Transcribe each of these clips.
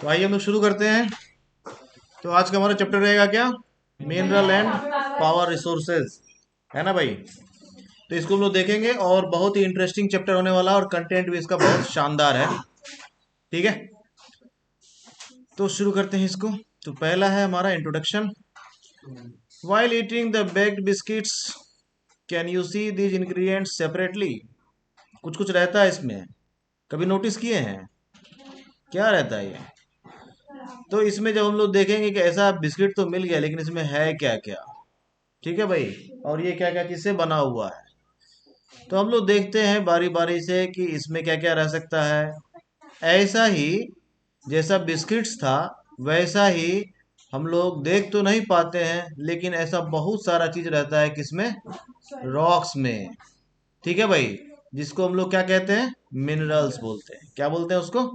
तो आइए हम लोग शुरू करते हैं। तो आज का हमारा चैप्टर रहेगा क्या? मिनरल एंड पावर रिसोर्सेज, है ना भाई? तो इसको हम लोग देखेंगे और बहुत ही इंटरेस्टिंग चैप्टर होने वाला है और कंटेंट भी इसका बहुत शानदार है। ठीक है, तो शुरू करते हैं इसको। तो पहला है हमारा introduction. While eating the baked biscuits, can you see these ingredients separately? कुछ कुछ रहता है इसमें, कभी नोटिस किए हैं क्या रहता है ये? तो इसमें जब हम लोग देखेंगे कि ऐसा बिस्किट तो मिल गया, लेकिन इसमें है क्या क्या। ठीक है भाई, और ये क्या क्या चीज से बना हुआ है। तो हम लोग देखते हैं बारी बारी से कि इसमें क्या क्या रह सकता है। ऐसा ही जैसा बिस्किट्स था वैसा ही हम लोग देख तो नहीं पाते हैं, लेकिन ऐसा बहुत सारा चीज रहता है किसमें? रॉक्स में। ठीक है भाई, जिसको हम लोग क्या कहते हैं? मिनरल्स बोलते हैं। क्या बोलते हैं उसको?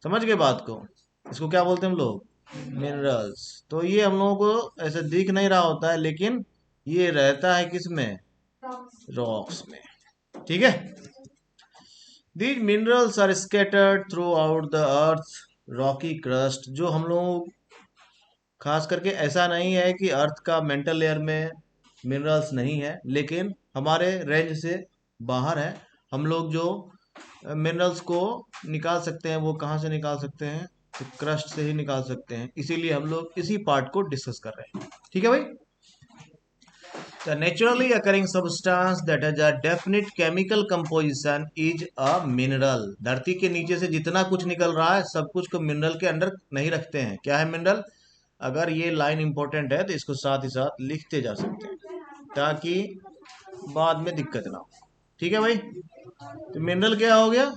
समझ गए बात को? इसको क्या बोलते हैं हम लोग? मिनरल्स। तो ये हम लोगों को ऐसे दिख नहीं रहा होता है, लेकिन ये रहता है किसमें? रॉक्स में। ठीक है, these minerals are scattered throughout the earth rocky crust. जो हम लोग खास करके ऐसा नहीं है कि अर्थ का मेंटल लेयर में मिनरल्स नहीं है, लेकिन हमारे रेंज से बाहर है। हम लोग जो मिनरल्स को निकाल सकते हैं वो कहाँ से निकाल सकते हैं? तो क्रस्ट से ही निकाल सकते हैं। इसीलिए हम लोग इसी पार्ट को डिस्कस कर रहे हैं। ठीक है भाई। The naturally occurring substance that has a definite chemical composition is a mineral। धरती के नीचे से जितना कुछ निकल रहा है सब कुछ को मिनरल के अंडर नहीं रखते हैं। क्या है मिनरल? अगर ये लाइन इंपॉर्टेंट है तो इसको साथ ही साथ लिखते जा सकते हैं, ताकि बाद में दिक्कत ना हो। ठीक है भाई। तो मिनरल क्या हो गया?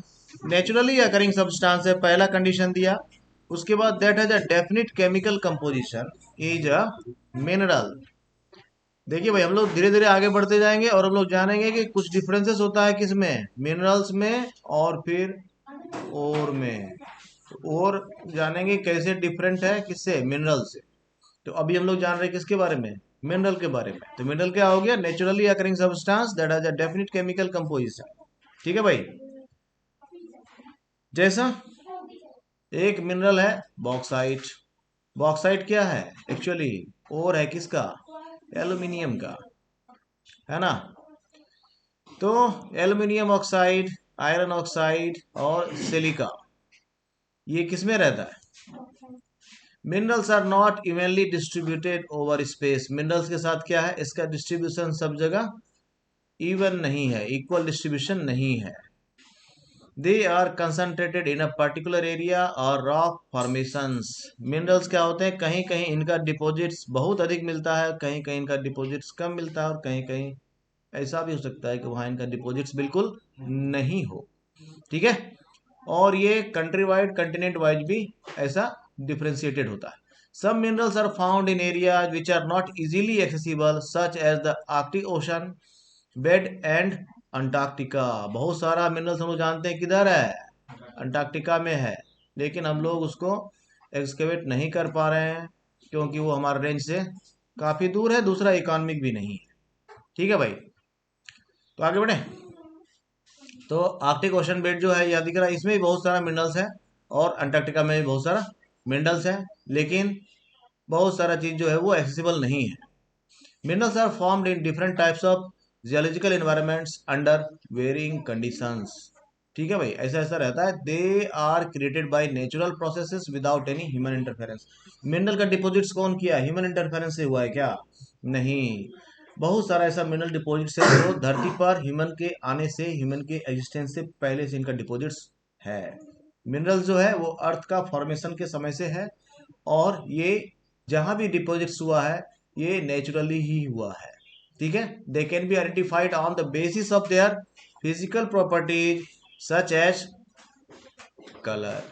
नेचुरली अकरिंग सब्सटेंस है, पहला कंडीशन दिया। उसके बाद that has a definite chemical composition is a mineral. देखिए भाई, हम लोग धीरे धीरे आगे बढ़ते जाएंगे और हम लोग जानेंगे कि कुछ डिफरेंसेस होता है किसमें? मिनरल्स में और फिर ओर में। तो और जानेंगे कैसे डिफरेंट है किससे? मिनरल से। तो अभी हम लोग जान रहे हैं किसके बारे में? मिनरल के बारे में। तो मिनरल क्या हो गया? Naturally occurring substance that has a definite chemical composition. ठीक है भाई। जैसा एक मिनरल है बॉक्साइट। बॉक्साइट क्या है एक्चुअली? और है किसका? एल्यूमिनियम का, है ना? तो एल्यूमिनियम ऑक्साइड, आयरन ऑक्साइड और सिलिका, ये किसमें रहता है? Minerals are not evenly distributed over space. Minerals के साथ क्या है? इसका डिस्ट्रीब्यूशन सब जगह इवन नहीं है, इक्वल डिस्ट्रीब्यूशन नहीं है। They are concentrated in a particular area और रॉक फॉर्मेशंस। मिनरल्स क्या होते हैं? कहीं कहीं इनका डिपॉजिट्स बहुत अधिक मिलता है, कहीं कहीं इनका डिपॉजिट्स कम मिलता है, और कहीं कहीं ऐसा भी हो सकता है कि वहाँ इनका डिपॉजिट्स बिल्कुल नहीं हो। ठीक है, और ये कंट्री वाइड, कंटिनेंट वाइज भी ऐसा डिफ्रेंशिएटेड होता है। सब minerals are found in areas which are not easily accessible such as the Arctic ocean bed and Antarctica. बहुत सारा मिनरल्स हम लोग जानते हैं किधर है? अंटार्कटिका में है, लेकिन हम लोग उसको एक्सकेवेट नहीं कर पा रहे हैं क्योंकि वो हमारे रेंज से काफी दूर है, दूसरा इकोनॉमिक भी नहीं है। ठीक है भाई, तो आगे बढ़े। तो आर्कटिक ओशन बेड जो है याद दिख रहा है, इसमें भी बहुत सारा मिनरल्स है, और अंटार्कटिका में भी बहुत सारा मिनरल्स है, लेकिन बहुत सारा चीज जो है वो एक्सेसिबल नहीं है। Minerals are formed in different types of geological environments under varying conditions. ठीक है भाई, ऐसा ऐसा रहता है। They are created by natural processes without any human interference. Mineral का डिपॉजिट्स कौन किया? ह्यूमन इंटरफेरेंस से हुआ है क्या? नहीं। बहुत सारा ऐसा मिनरल डिपॉजिट्स है जो धरती पर ह्यूमन के आने से, ह्यूमन के एग्जिस्टेंस से पहले से इनका डिपॉजिट्स है। मिनरल जो है वो अर्थ का फॉर्मेशन के समय से है, और ये जहां भी डिपॉजिट्स हुआ है ये नेचुरली ही हुआ है। ठीक है, they can be identified on the basis of their physical properties such as colour.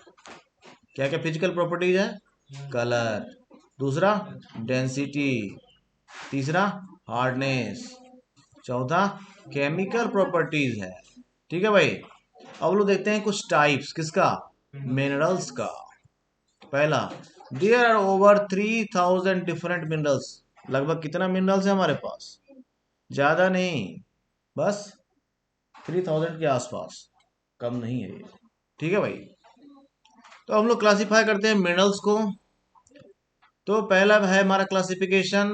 क्या क्या फिजिकल प्रॉपर्टीज है? कलर, दूसरा डेंसिटी, तीसरा हार्डनेस, चौथा केमिकल प्रॉपर्टीज है। ठीक है भाई। अब लोग देखते हैं कुछ टाइप्स किसका? मिनरल्स का। पहला, there are over 3000 different minerals. लगभग कितना मिनरल्स है हमारे पास? ज्यादा नहीं, बस 3000 के आसपास, कम नहीं है ये। ठीक है भाई। तो हम लोग क्लासिफाई करते हैं मिनरल्स को। तो पहला है हमारा classification,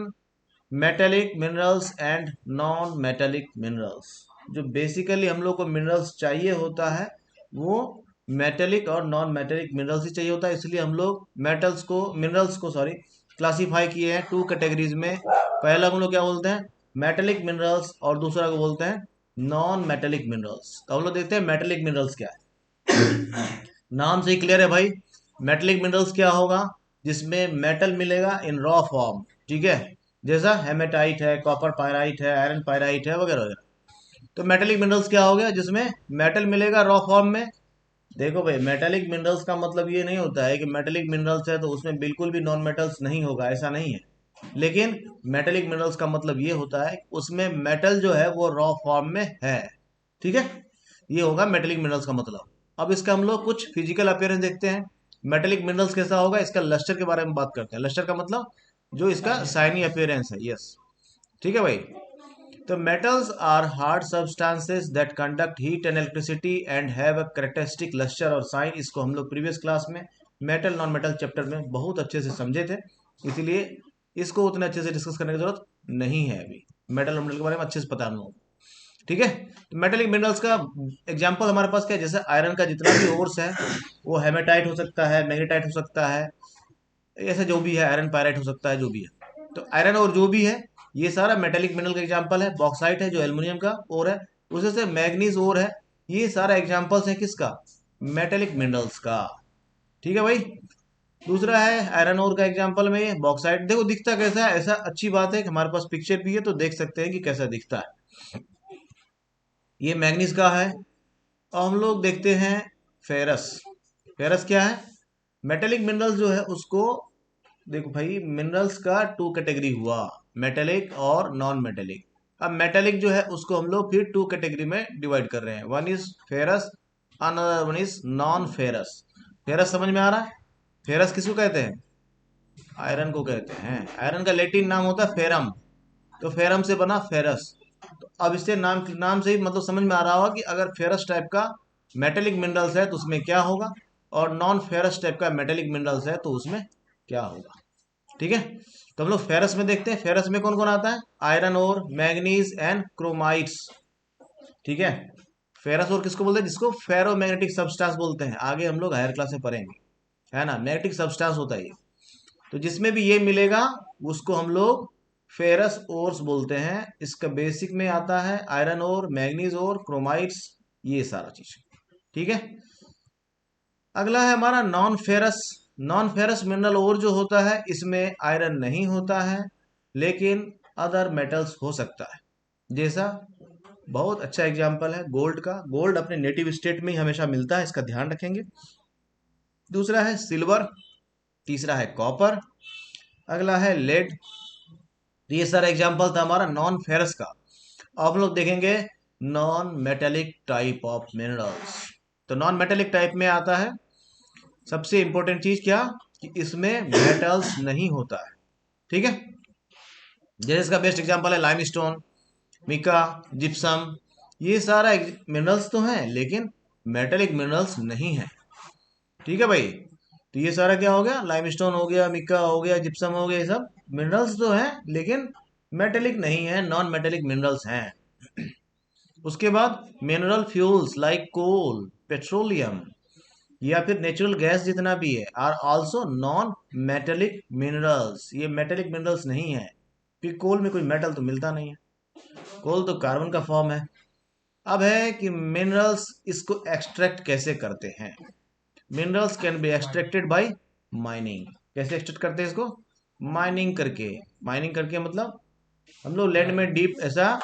metallic minerals and non metallic minerals. जो बेसिकली हम लोग को मिनरल्स चाहिए होता है वो मेटेलिक और नॉन मेटेलिक मिनरल्स ही चाहिए होता है, इसलिए हम लोग मिनरल्स को सॉरी क्लासिफाई किए हैं टू कैटेगरीज में। पहला हम लोग क्या बोलते हैं, मेटेलिक मिनरल्स, और दूसरा को बोलते हैं नॉन मेटेलिक मिनरल्स। तो हम लोग देखते हैं मेटेलिक मिनरल्स क्या है। नाम से ही क्लियर है भाई, मेटेलिक मिनरल्स क्या होगा, जिसमें मेटल मिलेगा इन रॉ फॉर्म, ठीक है, जैसा हेमेटाइट है, कॉपर पायराइट है, आयरन पायराइट है, वगैरह वगैरह। तो मेटेलिक मिनरल्स क्या हो गया, जिसमें मेटल मिलेगा रॉ फॉर्म में। देखो भाई, मेटेलिक मिनरल्स का मतलब ये नहीं होता है कि मेटेलिक मिनरल्स है तो उसमें बिल्कुल भी नॉन मेटल्स नहीं होगा, ऐसा नहीं है। लेकिन मेटेलिक मिनरल्स का मतलब ये होता है उसमें मेटल जो है वो रॉ फॉर्म में है, ठीक है। ये होगा मेटेलिक मिनरल्स का मतलब। अब इसका हम लोग कुछ फिजिकल अपीयरेंस देखते हैं। मेटेलिक मिनरल्स कैसा होगा, इसका लस्टर के बारे में बात करते हैं। लस्टर का मतलब जो इसका शाइनी अपीयरेंस है, यस, ठीक है भाई। तो metals are hard substances that conduct heat and electricity and have a characteristic luster और shine। इसको हम लोग प्रीवियस क्लास में मेटल नॉन मेटल चैप्टर में बहुत अच्छे से समझे थे, इसीलिए इसको उतने अच्छे से डिस्कस करने की जरूरत नहीं है। अभी मेटल नॉन मेटल के बारे में अच्छे से पता है हम लोगों को, ठीक है। तो मेटेलिक मिनरल्स का एग्जांपल हमारे पास क्या है, जैसे आयरन का जितना भी ओर्स है वो हेमेटाइट हो सकता है, मैग्नेटाइट हो सकता है, ऐसा जो भी है, आयरन पायराइट हो सकता है, जो भी है। तो आयरन और जो भी है ये सारा मेटेलिक मिनरल का एग्जांपल है। बॉक्साइट है जो एल्युमिनियम का ओर है, उसे से मैग्नीज ओर है, ये सारा एग्जांपल्स है किसका, मेटेलिक मिनरल्स का, ठीक है भाई। दूसरा है आयरन ओर का एग्जांपल में ये बॉक्साइट। देखो दिखता कैसा है, ऐसा अच्छी बात है कि हमारे पास पिक्चर भी है तो देख सकते हैं कि कैसा दिखता है। ये मैग्नीज का है। और हम लोग देखते हैं फेरस। फेरस क्या है, मेटेलिक मिनरल्स जो है उसको, देखो भाई मिनरल्स का टू कैटेगरी हुआ, मेटेलिक और नॉन मेटेलिक। अब मेटेलिक जो है उसको हम लोग फिर टू कैटेगरी में डिवाइड कर रहे हैं, one is ferrous, another one is non ferrous. Ferrous समझ में आ रहा है, फेरस किसको कहते हैं, आयरन को कहते हैं। आयरन का लैटिन नाम होता है फेरम, तो फेरम से बना फेरस। तो अब इससे नाम नाम से ही मतलब समझ में आ रहा होगा कि अगर फेरस टाइप का मेटेलिक मिनरल्स है तो उसमें क्या होगा, और नॉन फेरस टाइप का मेटेलिक मिनरल्स है तो उसमें क्या होगा, ठीक है। तो हम लोग फेरस में देखते हैं, फेरस में कौन कौन आता है, आयरन और मैग्नीज एंड क्रोमाइट्स, ठीक है। फेरस और किसको बोलते हैं, जिसको फेरोमैग्नेटिक सब्सटेंस बोलते हैं, आगे हम लोग हायर क्लास में पढ़ेंगे, है ना, मैग्नेटिक सब्सटेंस होता है ये। तो जिसमें भी ये मिलेगा उसको हम लोग फेरस ओर्स बोलते हैं। इसका बेसिक में आता है आयरन और मैग्नीज और क्रोमाइट्स, ये सारा चीज, ठीक है। अगला है हमारा non ferrous. Non ferrous mineral और जो होता है इसमें आयरन नहीं होता है लेकिन अदर मेटल्स हो सकता है, जैसा बहुत अच्छा एग्जांपल है गोल्ड का। गोल्ड अपने नेटिव स्टेट में ही हमेशा मिलता है, इसका ध्यान रखेंगे। दूसरा है सिल्वर, तीसरा है कॉपर, अगला है लेड। ये सारा एग्जांपल था हमारा नॉन फेरस का। अब हम लोग देखेंगे non metallic type of minerals. तो नॉन मेटेलिक टाइप में आता है सबसे इंपॉर्टेंट चीज क्या, कि इसमें मेटल्स नहीं होता है, ठीक है। जैसे इसका बेस्ट एग्जांपल है लाइमस्टोन, मिका, जिप्सम। ये सारा मिनरल्स तो हैं लेकिन मेटेलिक मिनरल्स नहीं है, ठीक है भाई। तो ये सारा क्या हो गया, लाइमस्टोन हो गया, मिका हो गया, जिप्सम हो गया, ये सब मिनरल्स तो हैं लेकिन मेटेलिक नहीं है, नॉन मेटेलिक मिनरल्स हैं। उसके बाद mineral fuels like coal, petroleum या फिर नेचुरल गैस जितना भी है are also non metallic minerals. ये मेटेलिक मिनरल्स नहीं है, क्योंकि कोल में कोई मेटल तो मिलता नहीं है, कोल तो कार्बन का फॉर्म है। अब है कि मिनरल्स इसको एक्सट्रैक्ट कैसे करते हैं। Minerals can be extracted bye mining. कैसे एक्सट्रैक्ट करते हैं इसको, माइनिंग करके। माइनिंग करके मतलब हम लोग लैंड में डीप ऐसा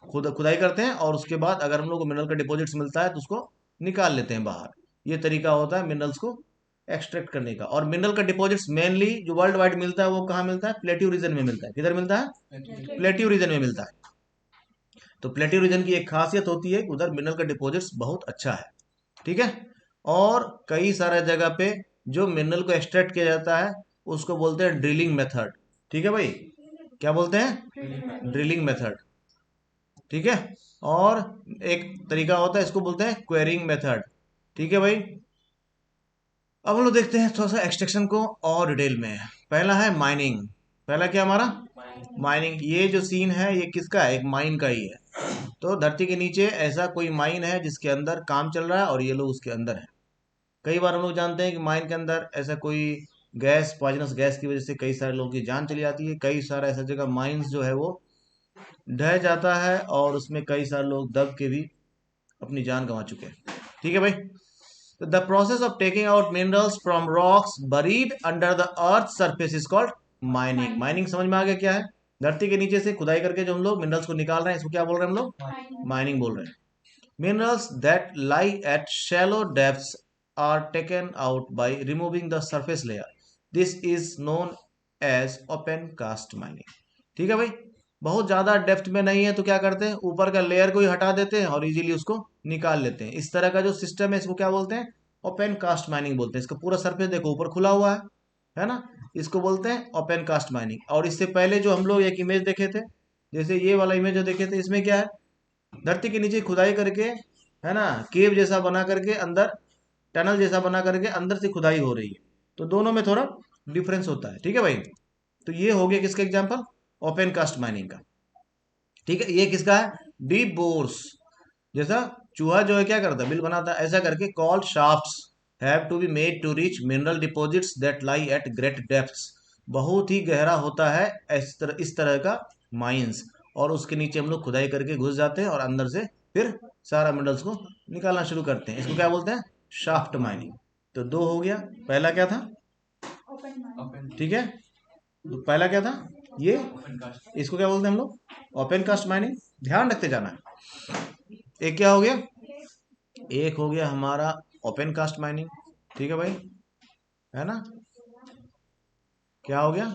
खुदाई करते हैं और उसके बाद अगर हम लोग को मिनरल का डिपॉजिट्स मिलता है तो उसको निकाल लेते हैं बाहर। ये तरीका होता है मिनरल्स को एक्सट्रैक्ट करने का। और मिनरल का डिपॉजिट्स मेनली जो वर्ल्ड वाइड मिलता है वो कहाँ मिलता है, प्लेट्यू रीजन में मिलता है। किधर मिलता है, प्लेट्यू रीजन में मिलता है। तो प्लेट्यू रीजन की एक खासियत होती है कि उधर मिनरल का डिपॉजिट्स बहुत अच्छा है, ठीक है। और कई सारे जगह पे जो मिनरल को एक्सट्रैक्ट किया जाता है उसको बोलते हैं ड्रिलिंग मेथड, ठीक है भाई। क्या बोलते हैं, ड्रिलिंग मेथड, ठीक है। और एक तरीका होता है इसको बोलते हैं क्वेरिंग मेथड, ठीक है भाई। अब हम लोग देखते हैं थोड़ा सा एक्सट्रैक्शन को और डिटेल में। पहला है माइनिंग। पहला क्या हमारा माइनिंग। ये जो सीन है ये किसका है, एक माइन का ही है। तो धरती के नीचे ऐसा कोई माइन है जिसके अंदर काम चल रहा है और ये लोग उसके अंदर है। कई बार हम लोग जानते हैं कि माइन के अंदर ऐसा कोई गैस, पॉइजनस गैस की वजह से कई सारे लोगों की जान चली जाती है। कई सारा ऐसा जगह माइंस जो है वो ढह जाता है और उसमें कई सारे लोग दब के भी अपनी जान गंवा चुके हैं। ठीक है भाई। तो the process of taking out minerals from rocks buried under the earth surface is called mining. Mining समझ में आ गया क्या है? धरती के नीचे से खुदाई करके जो हम लोग मिनरल्स को निकाल रहे हैं इसको क्या बोल रहे हैं हम लोग? माइनिंग बोल रहे हैं। Minerals that lie at shallow depths are taken out by removing the surface layer. This is known as open cast mining. ठीक है भाई। बहुत ज़्यादा डेप्थ में नहीं है तो क्या करते हैं, ऊपर का लेयर को ही हटा देते हैं और इजीली उसको निकाल लेते हैं। इस तरह का जो सिस्टम है इसको क्या बोलते हैं? ओपन कास्ट माइनिंग बोलते हैं। इसका पूरा सरफेस देखो ऊपर खुला हुआ है ना, इसको बोलते हैं ओपन कास्ट माइनिंग। और इससे पहले जो हम लोग एक इमेज देखे थे, जैसे ये वाला इमेज जो देखे थे, इसमें क्या है, धरती के नीचे खुदाई करके, है ना, केव जैसा बना करके अंदर, टनल जैसा बना करके अंदर से खुदाई हो रही है। तो दोनों में थोड़ा डिफरेंस होता है। ठीक है भाई। तो ये हो गया किसका एग्जांपल? ओपन कास्ट माइनिंग का। ठीक है। ये किसका है? Deep bores. जैसा चूहा जो है क्या करता है, बिल बनाता है, ऐसा करके called shafts have to be made to reach mineral deposits that lie at great depths. बहुत ही गहरा होता है इस तरह का माइंस, और उसके नीचे हम लोग खुदाई करके घुस जाते हैं और अंदर से फिर सारा मिनरल्स को निकालना शुरू करते हैं। इसको क्या बोलते हैं? Shaft mining. तो दो हो गया। पहला क्या था? ठीक है। तो पहला क्या था ये? इसको क्या बोलते हैं हम लोग? Open cast mining. ध्यान रखते जाना है। एक क्या हो गया? एक हो गया हमारा ओपन कास्ट माइनिंग। ठीक है भाई, है ना। क्या हो गया?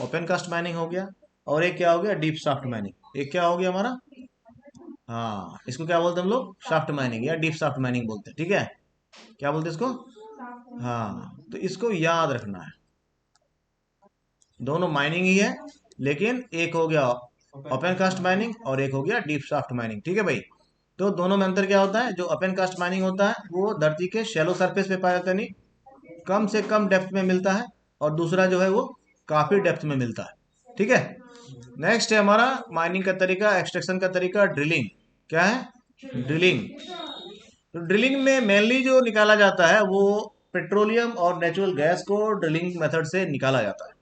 ओपन कास्ट माइनिंग हो गया। और एक क्या हो गया? Deep shaft mining. एक क्या हो गया हमारा? हाँ, इसको क्या बोलते हैं हम लोग? शाफ्ट माइनिंग या डीप शाफ्ट माइनिंग बोलते हैं। ठीक है। क्या बोलते हैं इसको? हाँ, तो इसको याद रखना है। दोनों माइनिंग ही है, लेकिन एक हो गया ओपन कास्ट माइनिंग और एक हो गया डीप शाफ्ट माइनिंग। ठीक है भाई। तो दोनों में अंतर क्या होता है? जो ओपन कास्ट माइनिंग होता है वो धरती के शैलो सरफेस पे पाया जाता है, नहीं कम से कम डेप्थ में मिलता है, और दूसरा जो है वो काफी डेप्थ में मिलता है। ठीक है। नेक्स्ट है हमारा माइनिंग का तरीका, एक्सट्रैक्शन का तरीका, ड्रिलिंग। क्या है? ड्रिलिंग। तो ड्रिलिंग में मेनली जो निकाला जाता है वो पेट्रोलियम और नेचुरल गैस को ड्रिलिंग मेथड से निकाला जाता है।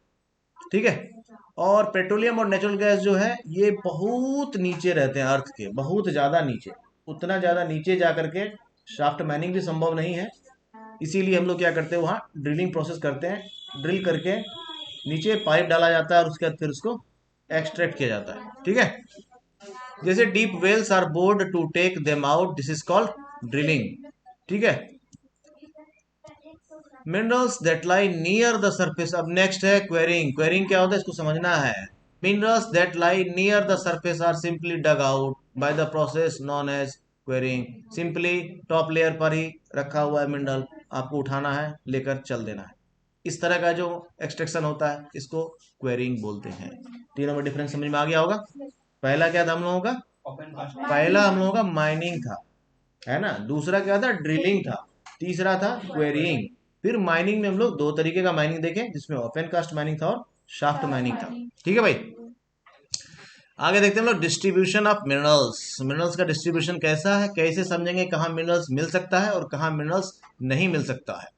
ठीक है। और पेट्रोलियम और नेचुरल गैस जो है ये बहुत नीचे रहते हैं, अर्थ के बहुत ज्यादा नीचे। उतना ज्यादा नीचे जा करके शाफ्ट माइनिंग भी संभव नहीं है। इसीलिए हम लोग क्या करते हैं, वहाँ ड्रिलिंग प्रोसेस करते हैं। ड्रिल करके नीचे पाइप डाला जाता है और उसके बाद फिर उसको एक्सट्रैक्ट किया जाता है। ठीक है। जैसे deep wells are bored to take them out, this is called drilling. ठीक है। Minerals that lie near the surface. अब नेक्स्ट है क्वेरिंग। क्वेरिंग क्या होता है इसको समझना है। Minerals that lie near the surface are simply dug out by the process known as quarrying. Simply top layer पर ही रखा हुआ है मिनरल, आपको उठाना है, लेकर चल देना है। इस तरह का जो एक्सट्रैक्शन होता है इसको क्वेरिंग बोलते हैं। तीनों में डिफरेंस समझ में आ गया होगा। पहला क्या था हम लोगों का? पहला हम लोगों का माइनिंग था, है ना। दूसरा क्या था? ड्रिलिंग था। तीसरा था क्वेरिंग। फिर माइनिंग में हम लोग दो तरीके का माइनिंग देखे, जिसमें ओपन कास्ट माइनिंग था और शाफ्ट माइनिंग था। ठीक है भाई। आगे देखते हैं हम लोग डिस्ट्रीब्यूशन ऑफ मिनरल्स। मिनरल्स का डिस्ट्रीब्यूशन कैसा है, कैसे समझेंगे कहाँ मिनरल्स मिल सकता है और कहाँ मिनरल्स नहीं मिल सकता है।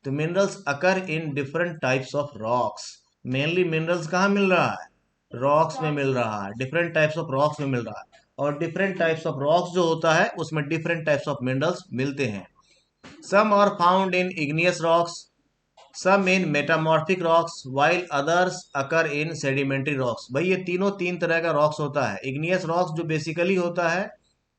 तो minerals occur in different types of rocks. Mainly minerals कहाँ मिल रहा है? रॉक्स में मिल रहा है। डिफरेंट टाइप्स ऑफ रॉक्स में मिल रहा है। और डिफरेंट टाइप्स ऑफ रॉक्स जो होता है उसमें डिफरेंट टाइप्स ऑफ मिनरल्स मिलते हैं। Some are found in igneous rocks, some in metamorphic rocks while others occur in sedimentary rocks। भाई ये तीनों तीन तरह का रॉक्स होता है। इग्नियस रॉक्स जो बेसिकली होता है,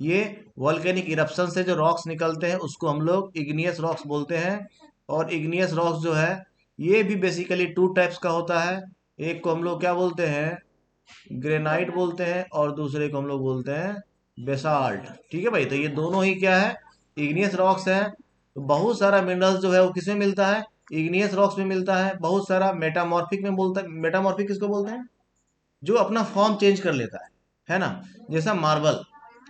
ये वॉल्केनिक इरप्शन से जो रॉक्स निकलते हैं उसको हम लोग इग्नियस रॉक्स बोलते हैं। और इग्नियस रॉक्स जो है ये भी बेसिकली टू टाइप्स का होता है। एक को हम लोग क्या बोलते हैं? ग्रेनाइट बोलते हैं, और दूसरे को हम लोग बोलते हैं बेसाल्ट। ठीक है भाई। तो ये दोनों ही क्या है? इग्नियस रॉक्स है। तो बहुत सारा मिनरल्स जो है वो किसमें मिलता है? इग्नियस रॉक्स में मिलता है। बहुत सारा मेटामॉर्फिक में बोलता है। मेटामॉर्फिक किसको बोलते हैं? जो अपना फॉर्म चेंज कर लेता है ना। जैसा marble.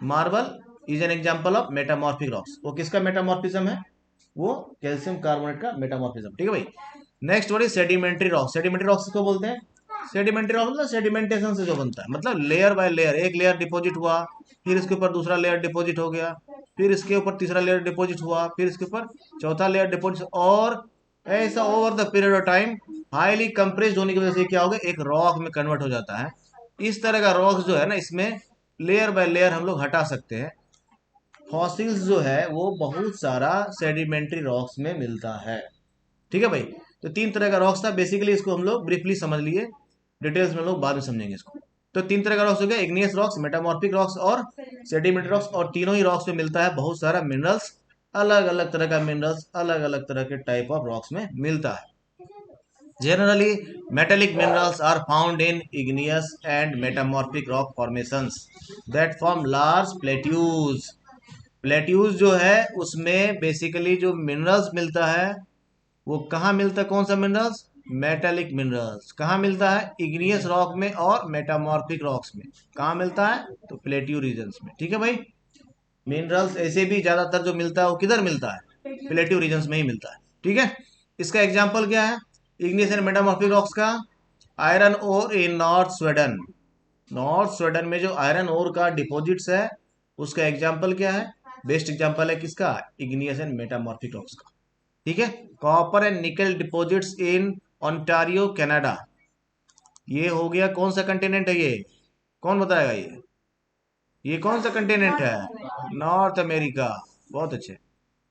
Marble is an example of metamorphic rocks. वो किसका मेटामॉर्फिज्म है? वो कैल्शियम कार्बोनेट का मेटामॉर्फिज्म। ठीक है भाई। Next word is sedimentary rock. Sedimentary rocks को बोलते हैं, सेडिमेंट्री रॉक मतलब सेडिमेंटेशन से जो बनता है, मतलब लेयर बाय लेयर, एक लेयर डिपॉजिट हुआ, फिर इसके ऊपर दूसरा लेयर डिपॉजिट हो गया, फिर इसके ऊपर तीसरा लेयर डिपॉजिट हुआ, फिर इसके ऊपर चौथा लेयर डिपॉजिट, और ऐसा over the period of time highly compressed होने की वजह से क्या होगा, एक रॉक में कन्वर्ट हो जाता है। इस तरह का रॉक जो है ना, इसमें लेयर बाय लेयर हम लोग हटा सकते हैं। फॉसिल्स जो है वो बहुत सारा सेडिमेंट्री रॉक्स में मिलता है। ठीक है भाई। तो तीन तरह का रॉक्स था बेसिकली, इसको हम लोग ब्रीफली समझ लिए, डिटेल्स में हम लोग बाद में समझेंगे इसको। तो तीन तरह का रॉक्स हो गया, इग्नियस रॉक्स, मेटामॉर्फिक रॉक्स और सेडिमेंट्री रॉक्स, और तीनों ही रॉक्स में मिलता है बहुत सारा मिनरल्स, अलग अलग तरह का मिनरल्स अलग अलग तरह के टाइप ऑफ रॉक्स में मिलता है। Generally, metallic minerals are found in igneous and metamorphic rock formations that form large plateaus. Plateaus जो है उसमें बेसिकली जो मिनरल्स मिलता है वो कहाँ मिलता है, कौन सा मिनरल्स, मेटालिक मिनरल्स। कहाँ मिलता है, इग्नियस रॉक में और मेटामॉर्फिक रॉक्स में। कहाँ मिलता है, तो प्लेट्यू रीजन्स में। ठीक है भाई। मिनरल्स ऐसे भी ज्यादातर जो मिलता है वो किधर मिलता है, प्लेट्यू रीजन्स में ही मिलता है। ठीक है। इसका एग्जाम्पल क्या है, इग्नियस एंड मेटामॉर्फिक रॉक्स का, आयरन ओर इन नॉर्थ स्वीडन। नॉर्थ स्वीडन में जो आयरन ओर का डिपॉजिट्स है उसका एग्जाम्पल क्या है, बेस्ट एग्जाम्पल है किसका, इग्नियस एंड मेटामॉर्फिक रॉक्स का। ठीक है। कॉपर एंड निकल डिपॉजिट्स इन ओंटारियो कनाडा। ये हो गया कौन सा कंटिनेंट है ये, कौन बताएगा ये कौन सा कंटिनेंट है, नॉर्थ अमेरिका। बहुत अच्छे।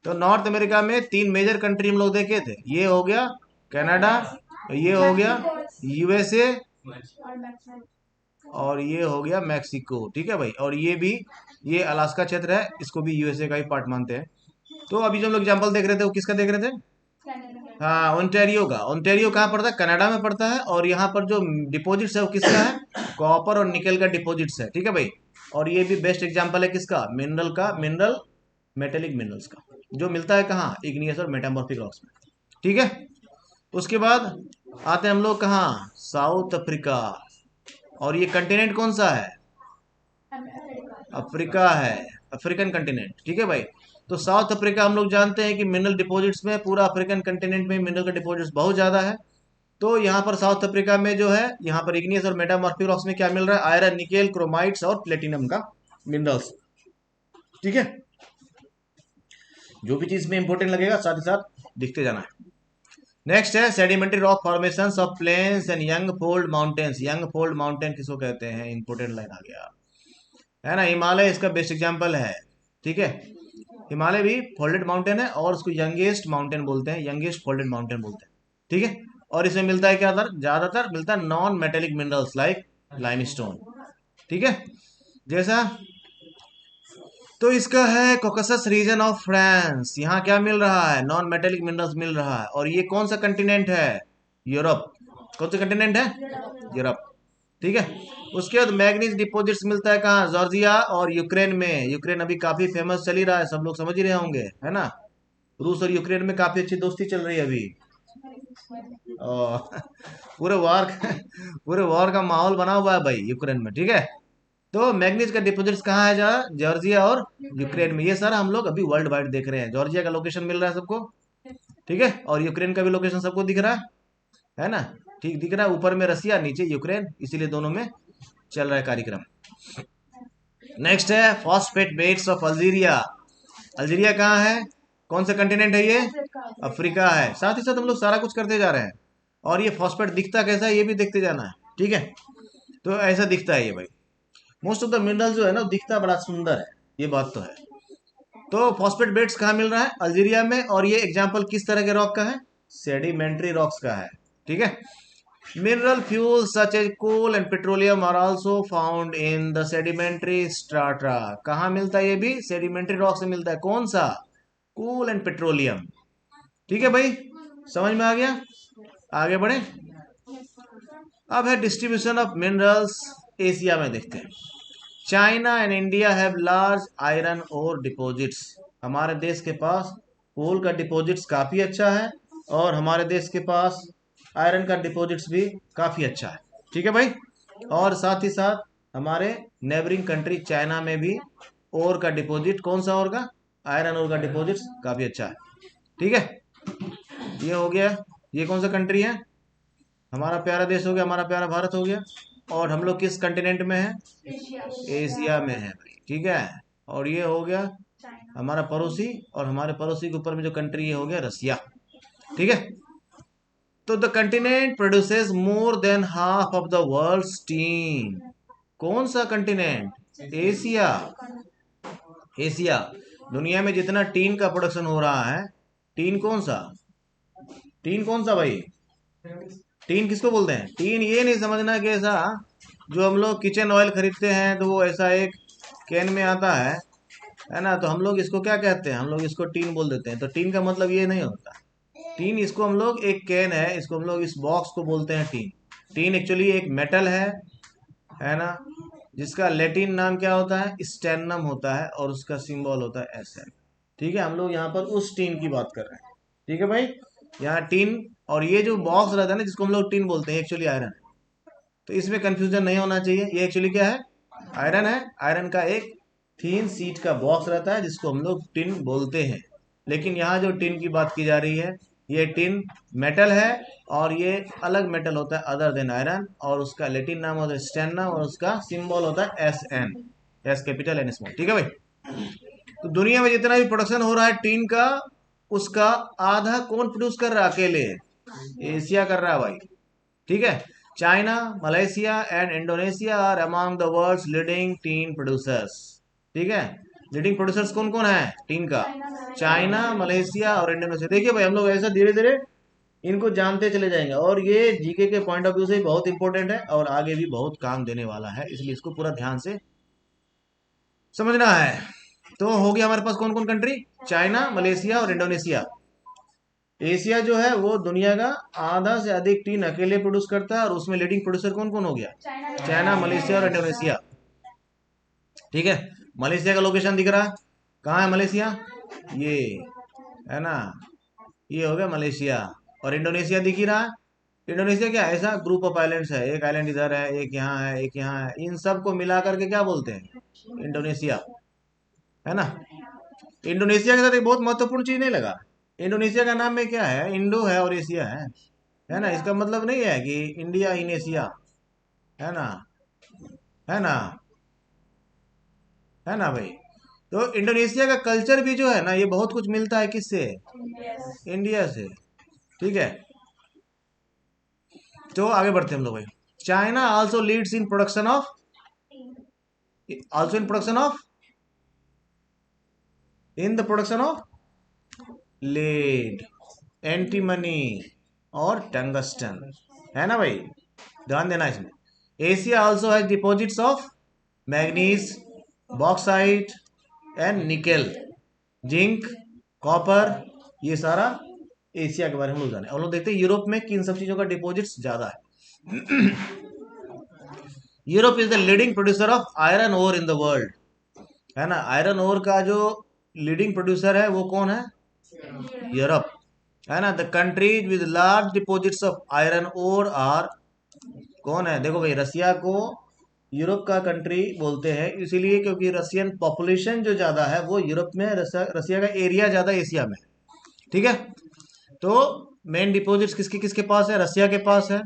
तो नॉर्थ अमेरिका में तीन मेजर कंट्री हम लोग देखे थे, ये हो गया कनाडा, ये हो गया यूएसए, और ये हो गया मैक्सिको। ठीक है भाई। और ये भी, ये अलास्का क्षेत्र है, इसको भी यूएसए का ही पार्ट मानते हैं। तो अभी जो हम लोग एग्जाम्पल देख रहे थे वो किसका देख रहे थे, हाँ ओंटारियो का। ओंटारियो कहाँ पड़ता है, कनाडा में पड़ता है, और यहाँ पर जो डिपॉजिट्स है वो किसका है, कॉपर और निकल का डिपॉजिट्स है। ठीक है भाई। और ये भी बेस्ट एग्जांपल है किसका, मिनरल का, मिनरल मेटेलिक मिनरल्स का, जो मिलता है कहाँ, इग्नियस और मेटामॉर्फिक रॉक्स में। ठीक है। उसके बाद आते हैं हम लोग कहाँ, साउथ अफ्रीका। और ये कंटिनेंट कौन सा है, अफ्रीका है, अफ्रीकन कंटिनेंट। ठीक है भाई। तो साउथ अफ्रीका हम लोग जानते हैं कि मिनरल डिपॉजिट्स में, पूरा अफ्रीकन कंटिनेंट में मिनरल का डिपॉजिट्स बहुत ज्यादा है। तो यहाँ पर साउथ अफ्रीका में जो है, यहाँ पर इग्नियस और मेटामॉर्फिक रॉक्स में क्या मिल रहा है, आयरन, निकेल, क्रोमाइट्स और प्लेटिनम का मिनरल्स। ठीक है। जो भी चीज में इंपॉर्टेंट लगेगा साथ ही साथ दिखते जाना है। नेक्स्ट है sedimentary rock formations of plains and young fold mountains. Young fold mountain किसको कहते हैं, इंपॉर्टेंट लाइन आ गया है ना। हिमालय इसका बेस्ट एग्जांपल है। ठीक है। हिमालय भी फोल्डेड माउंटेन है और उसको यंगेस्ट माउंटेन बोलते हैं, यंगेस्ट फोल्डेड माउंटेन बोलते हैं। ठीक है। और इसमें मिलता है क्या, ज्यादातर मिलता है non metallic minerals like limestone. ठीक है। जैसा, तो इसका है कोकसस रीजन ऑफ फ्रांस, यहाँ क्या मिल रहा है, नॉन मेटेलिक मिनरल्स मिल रहा है। और ये कौन सा कंटिनेंट है, यूरोप। कौन सा कंटिनेंट है, यूरोप। ठीक है। उसके बाद मैग्नीज डिपॉजिट्स मिलता है कहाँ, जॉर्जिया और यूक्रेन में। यूक्रेन अभी काफी फेमस चल ही रहा है, सब लोग समझ ही रहे होंगे, है ना। रूस और यूक्रेन में काफी अच्छी दोस्ती चल रही है अभी। और पूरे वॉर पूरे वॉर का माहौल बना हुआ है भाई यूक्रेन में। ठीक है। तो मैग्नीज का डिपॉजिट्स कहाँ है, जरा जॉर्जिया और यूक्रेन में। ये सारा हम लोग अभी वर्ल्ड वाइड देख रहे हैं, जॉर्जिया का लोकेशन मिल रहा है सबको। ठीक है। और यूक्रेन का भी लोकेशन सबको दिख रहा है ना। ठीक दिख रहा है, ऊपर में रसिया, नीचे यूक्रेन, इसीलिए दोनों में चल रहा है कार्यक्रम। नेक्स्ट है phosphate beds of Algeria. Algeria कहाँ है, कौन सा कंटिनेंट है ये, अफ्रीका है। साथ ही साथ हम लोग सारा कुछ करते जा रहे हैं। और ये फॉस्फेट दिखता कैसा है ये भी देखते जाना है। ठीक है। तो ऐसा दिखता है ये भाई, मोस्ट ऑफ द मिनरल जो है ना दिखता बड़ा सुंदर है, ये बात तो है। तो फॉस्फेट बेड्स कहाँ मिल रहा है, अल्जीरिया में। और ये एग्जाम्पल किस तरह के रॉक का है, सेडिमेंट्री रॉक्स का है। ठीक है। Mineral fuels such as coal and petroleum are also found in the sedimentary strata. कहाँ मिलता है, ये भी सेडिमेंट्री रॉक से मिलता है। कौन सा, कोल एंड पेट्रोलियम। ठीक है भाई, समझ में आ गया। आगे बढ़े। अब है डिस्ट्रीब्यूशन ऑफ मिनरल्स एशिया में, देखते हैं। China and India have large iron ore deposits. हमारे देश के पास कोल का डिपॉजिट्स काफी अच्छा है, और हमारे देश के पास आयरन का डिपॉजिट्स भी काफी अच्छा है। ठीक है भाई। और साथ ही साथ हमारे नेबरिंग कंट्री चाइना में भी ओर का डिपॉजिट, कौन सा ओर का, आयरन ओर का डिपॉजिट्स काफी अच्छा है। ठीक है, ये हो गया। ये कौन सा कंट्री है? हमारा प्यारा देश हो गया, हमारा प्यारा भारत हो गया। और हम लोग किस कंटिनेंट में है? एशिया में है भाई, ठीक है। और ये हो गया हमारा पड़ोसी, और हमारे पड़ोसी के ऊपर में जो कंट्री ये हो गया रसिया, ठीक है। तो the continent produces more than half of the world tin. कौन सा कंटिनेंट? एशिया। एशिया। दुनिया में जितना टीन का प्रोडक्शन हो रहा है, टीन कौन सा? टीन कौन सा भाई? टीन किसको बोलते हैं? टीन ये नहीं समझना कि ऐसा जो हम लोग किचन ऑयल खरीदते हैं तो वो ऐसा एक कैन में आता है ना, तो हम लोग इसको क्या कहते हैं? हम लोग इसको टीन बोल देते हैं। तो टीन का मतलब ये नहीं होता। टीन इसको हम लोग, एक कैन है, इसको हम लोग इस बॉक्स को बोलते हैं टीन। टीन एक्चुअली एक मेटल है ना, जिसका लैटिन नाम क्या होता है? स्टेनम होता है, और उसका सिंबल होता है एसएन। ठीक है, हम लोग यहाँ पर उस टीन की बात कर रहे हैं। ठीक है भाई, यहाँ टीन, और ये जो बॉक्स रहता है ना जिसको हम लोग टीन बोलते हैं, एक्चुअली आयरन है। तो इसमें कंफ्यूजन नहीं होना चाहिए, ये एक्चुअली क्या है? आयरन है। आयरन का एक थीन सीट का बॉक्स रहता है जिसको हम लोग टिन बोलते हैं। लेकिन यहाँ जो टिन की बात की जा रही है, ये टिन मेटल है, और ये अलग मेटल होता है अदर देन आयरन, और उसका लैटिन नाम होता है स्टेनम, और उसका सिंबल होता है S N, S capital N small. ठीक है भाई, तो दुनिया में जितना भी प्रोडक्शन हो रहा है टीन का, उसका आधा कौन प्रोड्यूस कर रहा है अकेले? एशिया कर रहा है भाई। ठीक है, China, Malaysia and Indonesia are among the world's leading tin producers. ठीक है, लीडिंग प्रोड्यूसर्स कौन कौन है टीन का? चाइना, मलेशिया और इंडोनेशिया। देखिए भाई, हम लोग ऐसा धीरे धीरे इनको जानते चले जाएंगे, और ये जीके के पॉइंट ऑफ व्यू से बहुत इंपॉर्टेंट है, और आगे भी बहुत काम देने वाला है, इसलिए इसको पूरा ध्यान से समझना है। तो हो गया हमारे पास कौन कौन कंट्री? चाइना, मलेशिया और इंडोनेशिया। एशिया जो है वो दुनिया का आधा से अधिक टीन अकेले प्रोड्यूस करता है, और उसमें लीडिंग प्रोड्यूसर कौन कौन हो गया? चाइना, मलेशिया और इंडोनेशिया। ठीक है, मलेशिया का लोकेशन दिख रहा है, कहाँ है मलेशिया? ये है ना, ये हो गया मलेशिया। और इंडोनेशिया दिख ही रहा है। इंडोनेशिया क्या है? ऐसा ग्रुप ऑफ आइलैंड्स है, एक आइलैंड इधर है, एक यहाँ है, एक यहाँ है, इन सब को मिला करके क्या बोलते हैं? इंडोनेशिया, है ना। इंडोनेशिया के साथ एक बहुत महत्वपूर्ण चीज नहीं लगा? इंडोनेशिया का नाम में क्या है? इंडो है और एशिया है ना। इसका मतलब नहीं है कि इंडिया इन एशिया, है ना, है ना, है ना भाई। तो इंडोनेशिया का कल्चर भी जो है ना, ये बहुत कुछ मिलता है किससे? इंडिया से। ठीक है, तो आगे बढ़ते हैं हम लोग भाई। China also leads in production of, also in production of, in the production of lead, antimony और टंगस्टन, है ना भाई, ध्यान देना इसमें। Asia also has deposits of manganese, bauxite and nickel, zinc, copper, ये सारा एशिया के बारे में हम लोग जाने। और लोग देखते हैं यूरोप में किन सब चीजों का डिपॉजिट्स ज्यादा है। Europe is the leading producer of iron ore in the world, है ना। आयरन ओर का जो लीडिंग प्रोड्यूसर है वो कौन है? यूरोप, है ना। The countries with large deposits of iron ore are, कौन है? देखो भाई, रसिया को यूरोप का कंट्री बोलते हैं इसीलिए क्योंकि रशियन पॉपुलेशन जो ज्यादा है वो यूरोप में, रसिया का एरिया ज्यादा एशिया में। ठीक है, तो मेन डिपॉजिट्स किसके किसके पास है? रसिया के पास है,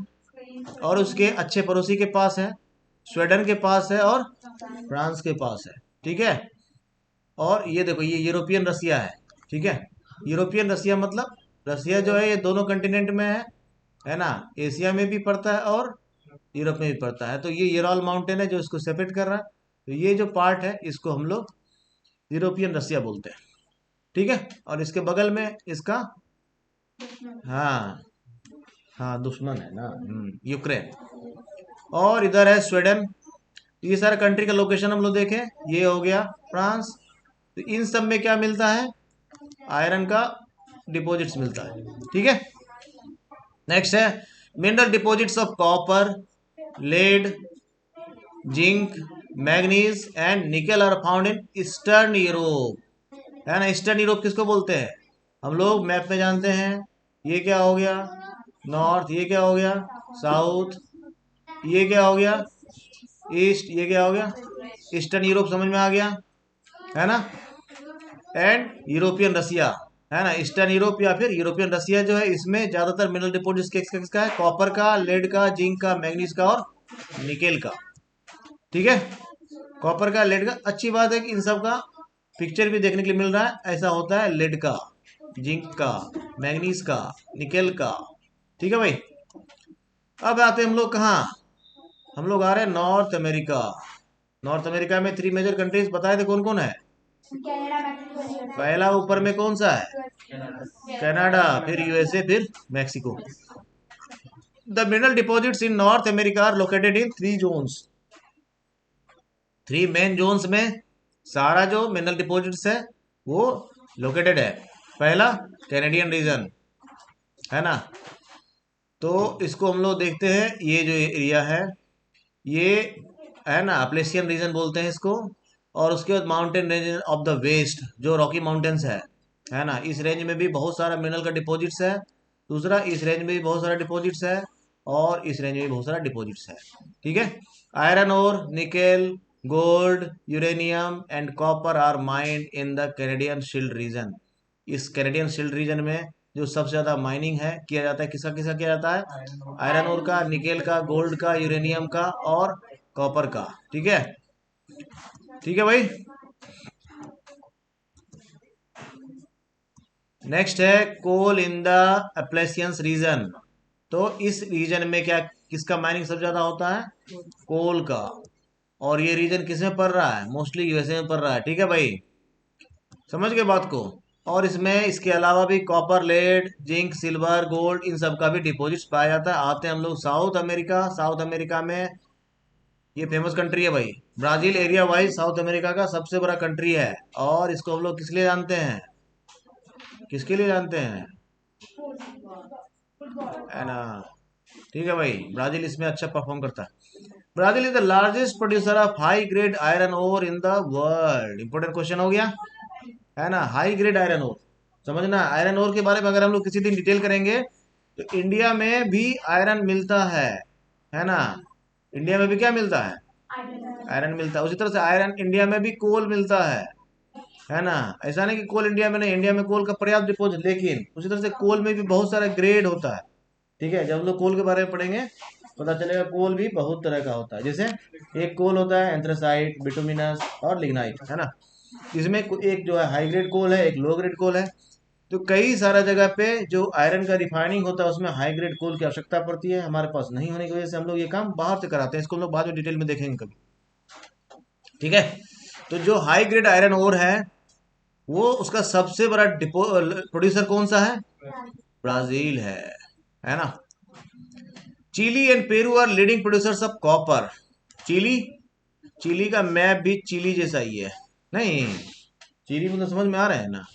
और उसके अच्छे पड़ोसी के पास है, स्वीडन के पास है, और फ्रांस के पास है। ठीक है, और ये देखो, ये यूरोपियन रसिया है। ठीक है, यूरोपियन रसिया मतलब रसिया जो है ये दोनों कंटिनेंट में है ना, एशिया में भी पड़ता है और यूरोप में भी पड़ता है। तो ये यूरल माउंटेन है जो इसको सेपरेट कर रहा है, तो ये जो पार्ट है इसको हम लोग यूरोपियन रसिया बोलते हैं। ठीक है, और इसके बगल में इसका, हाँ हाँ, दुश्मन है ना, यूक्रेन। और इधर है स्वीडन। ये सारे कंट्री का लोकेशन हम लोग देखें, ये हो गया फ्रांस। तो इन सब में क्या मिलता है? आयरन का डिपॉजिट्स मिलता है। ठीक है, नेक्स्ट है mineral deposits of copper, lead, zinc, manganese and nickel are found in eastern Europe, है ना। ईस्टर्न यूरोप किसको बोलते हैं? हम लोग मैप में जानते हैं, ये क्या हो गया? नॉर्थ। ये क्या हो गया? साउथ। ये क्या हो गया? ईस्ट। ये क्या हो गया? ईस्टर्न यूरोप, समझ में आ गया, है ना। एंड यूरोपियन रसिया, है ना। ईस्टर्न यूरोप या फिर यूरोपियन रसिया जो है, इसमें ज्यादातर मिनरल डिपॉजिट्स किसका है? कॉपर का, लेड का, जिंक का, मैग्नीज का और निकेल का। ठीक है, कॉपर का, लेड का। अच्छी बात है कि इन सब का पिक्चर भी देखने के लिए मिल रहा है। ऐसा होता है लेड का, जिंक का, मैग्नीज का, निकेल का। ठीक है भाई। अब आते हैं हम लोग कहाँ? हम लोग आ रहे हैं नॉर्थ अमेरिका। नॉर्थ अमेरिका में 3 मेजर कंट्रीज बताए थे, कौन कौन है? पहला ऊपर में कौन सा है? कनाडा, फिर यूएसए, फिर Mexico. The mineral deposits in North America are located in 3 zones. 3 main zones में सारा जो मिनरल डिपॉजिट्स है वो लोकेटेड है। पहला कैनेडियन रीजन, है ना। तो इसको हम लोग देखते हैं, ये जो एरिया है ये, है ना, अपलेशियन रीजन बोलते हैं इसको। और उसके बाद mountain range of the west, जो रॉकी माउंटेन्स है ना। इस रेंज में भी बहुत सारा मिनरल का डिपॉजिट्स है। दूसरा, इस रेंज में भी बहुत सारा डिपॉजिट्स है, और इस रेंज में भी बहुत सारा डिपॉजिट्स है। ठीक है। आयरन और nickel, gold, uranium and copper are mined in the Canadian Shield region. इस कैनेडियन शील्ड रीजन में जो सबसे ज्यादा माइनिंग है किया जाता है, किसका किसका किया जाता है? आयरन ओर का, निकेल का, गोल्ड का, यूरेनियम का और कॉपर का। ठीक है, ठीक है भाई। नेक्स्ट है कोल इन द अपलेशियंस रीजन। तो इस रीजन में क्या, किसका माइनिंग सबसे ज्यादा होता है? कोल का। और ये रीजन किस में पड़ रहा है? मोस्टली यूएसए में पड़ रहा है। ठीक है भाई, समझ गए बात को। और इसमें इसके अलावा भी copper, lead, zinc, silver, gold, इन सब का भी डिपॉजिट्स पाया जाता है। आते हैं हम लोग साउथ अमेरिका। साउथ अमेरिका में ये फेमस कंट्री है भाई। Brazil area wise south America का सबसे बड़ा कंट्री है। और इसको हम लोग किस लिए जानते हैं? किसके लिए जानते हैं? है ना। ठीक है भाई, ब्राजील इसमें अच्छा परफॉर्म करता है। Brazil is the largest producer of high grade iron ore in the world. Important question हो गया, है ना। हाई ग्रेड आयरन ओर, समझना। आयरन ओर के बारे में अगर हम लोग किसी दिन डिटेल करेंगे, तो इंडिया में भी आयरन मिलता है ना। इंडिया में भी क्या मिलता है? आयरन मिलता है। उसी तरह से आयरन इंडिया में भी कोल मिलता है ना। ऐसा नहीं कि कोल इंडिया में नहीं, इंडिया में कोल का पर्याप्त डिपोजिट, लेकिन उसी तरह से कोल में भी बहुत सारा ग्रेड होता है। ठीक है, जब हम लोग कोल के बारे में पढ़ेंगे पता चलेगा कोल भी बहुत तरह का होता है। जैसे एक कोल होता है एंथ्रासाइट, बिटुमिनस और लिग्नाइट, है ना। इसमें एक जो है हाई ग्रेड कोल है, एक लो ग्रेड कोल है। तो कई सारा जगह पे जो आयरन का रिफाइनिंग होता है उसमें हाई ग्रेड कोल की आवश्यकता पड़ती है। हमारे पास नहीं होने की वजह से हम लोग ये काम बाहर से कराते हैं। इसको हम लोग बाद में डिटेल में देखेंगे कभी। ठीक है। तो जो हाई ग्रेड आयरन ओर है वो, उसका सबसे बड़ा प्रोड्यूसर कौन सा है? ब्राजील है ना। Chile and Peru are leading producers of copper. Chile, Chile का मैप भी चिली जैसा ही है। नहीं, चिली मतलब समझ में आ रहा है ना।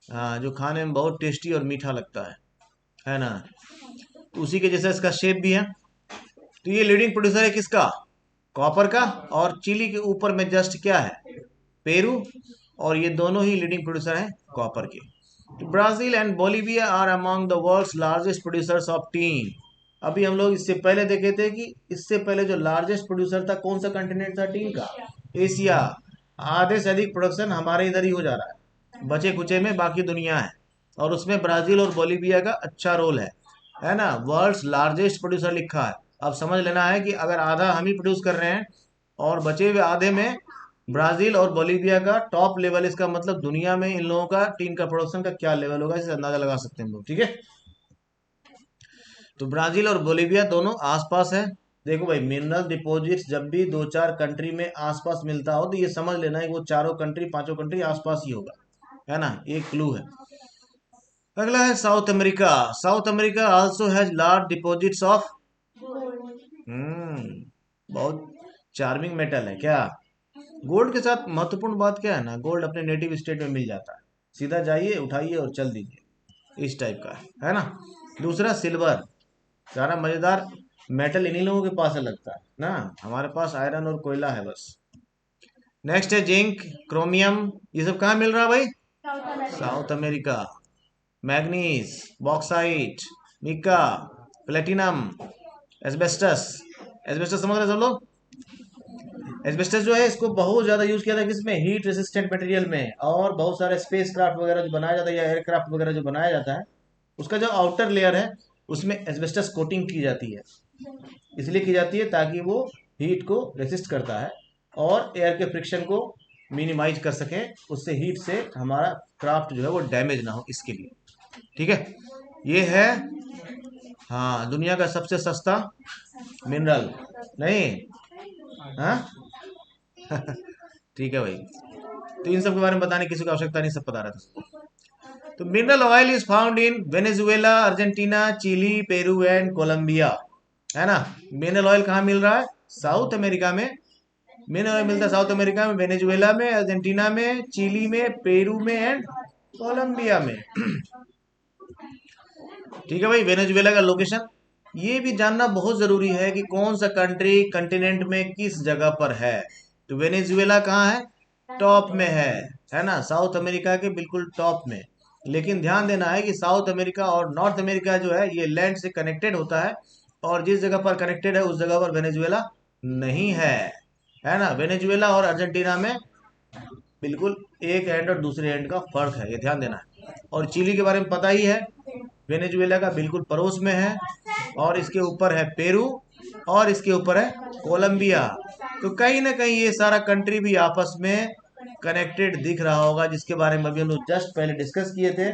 हाँ, जो खाने में बहुत टेस्टी और मीठा लगता है ना। उसी के जैसा इसका शेप भी है। तो ये लीडिंग प्रोड्यूसर है किसका? कॉपर का। और चिली के ऊपर में जस्ट क्या है? पेरू। और ये दोनों ही लीडिंग प्रोड्यूसर हैं कॉपर के। Brazil and Bolivia are among the world's largest producers of tin. अभी हम लोग इससे पहले देखे थे कि इससे पहले जो लार्जेस्ट प्रोड्यूसर था कौन सा कंटिनेंट था टीन का? एशिया। आधे से अधिक प्रोडक्शन हमारे इधर ही हो जा रहा है, बचे कुचे में बाकी दुनिया है। और उसमें ब्राजील और बोलिविया का अच्छा रोल है ना। वर्ल्ड्स लार्जेस्ट प्रोड्यूसर लिखा है। अब समझ लेना है कि अगर आधा हम ही प्रोड्यूस कर रहे हैं और बचे हुए आधे में ब्राजील और बोलिविया का टॉप लेवल, इसका मतलब दुनिया में इन लोगों का टीन का प्रोडक्शन का क्या लेवल होगा, इसे अंदाजा लगा सकते हैं हम लोग। ठीक है। तो ब्राजील और बोलिविया दोनों आसपास है। देखो भाई, मिनरल डिपॉजिट्स जब भी दो चार कंट्री में आसपास मिलता हो तो ये समझ लेना है कि वो चारों कंट्री, पांचों कंट्री आसपास ही होगा, है ना। एक क्लू है। अगला है South America. South America also has large deposits of, बहुत चार्मिंग मेटल है क्या? गोल्ड के साथ महत्वपूर्ण बात क्या है ना, गोल्ड अपने नेटिव स्टेट में मिल जाता है। सीधा जाइए, उठाइए और चल दीजिए, इस टाइप का है ना। दूसरा सिल्वर, सारा मजेदार मेटल इन्हीं लोगों के पास है लगता है ना। हमारे पास आयरन और कोयला है बस। नेक्स्ट है जिंक, क्रोमियम। ये सब कहाँ मिल रहा है भाई? South America. Manganese, bauxite, mica, platinum, asbestos. Asbestos समझ रहे सब लोग? एस्बेस्टस जो है इसको बहुत ज्यादा यूज किया था किसमें, हीट रेसिस्टेंट मटेरियल में, और बहुत सारे स्पेस क्राफ्ट वगैरह जो बनाया जाता है या एयरक्राफ्ट वगैरह जो बनाया जाता है उसका जो आउटर लेयर है उसमें एस्बेस्टस कोटिंग की जाती है। इसलिए की जाती है ताकि वो हीट को रेसिस्ट करता है और एयर के फ्रिक्शन को मिनिमाइज कर सके, उससे हीट से हमारा क्राफ्ट जो है वो डैमेज ना हो, इसके लिए। ठीक है, ये है हाँ दुनिया का सबसे सस्ता मिनरल। नहीं, हाँ ठीक है भाई, तो इन सब के बारे में बताने की किसी को आवश्यकता नहीं, सब पता रहा था सबको। तो mineral oil is found in Venezuela, Argentina, Chile, Peru and Colombia, है ना। मिनरल ऑयल कहाँ मिल रहा है, साउथ अमेरिका में। मिनरल ऑयल मिलता है साउथ अमेरिका में, वेनेजुएला में, अर्जेंटीना में, चिली में, पेरू में एंड कोलंबिया में। ठीक है भाई, वेनेजुएला का लोकेशन ये भी जानना बहुत जरूरी है कि कौन सा कंट्री कंटिनेंट में किस जगह पर है। तो वेनेजुएला कहाँ है, टॉप में है ना, साउथ अमेरिका के बिल्कुल टॉप में। लेकिन ध्यान देना है कि साउथ अमेरिका और नॉर्थ अमेरिका जो है ये लैंड से कनेक्टेड होता है, और जिस जगह पर कनेक्टेड है उस जगह पर वेनेजुएला नहीं है ना। वेनेजुएला और अर्जेंटीना में बिल्कुल एक एंड और दूसरे एंड का फर्क है, ये ध्यान देना है। और चिली के बारे में पता ही है, वेनेजुएला का बिल्कुल पड़ोस में है, और इसके ऊपर है पेरू, और इसके ऊपर है कोलंबिया। तो कहीं ना कहीं ये सारा कंट्री भी आपस में कनेक्टेड दिख रहा होगा, जिसके बारे में अभी हम लोग जस्ट पहले डिस्कस किए थे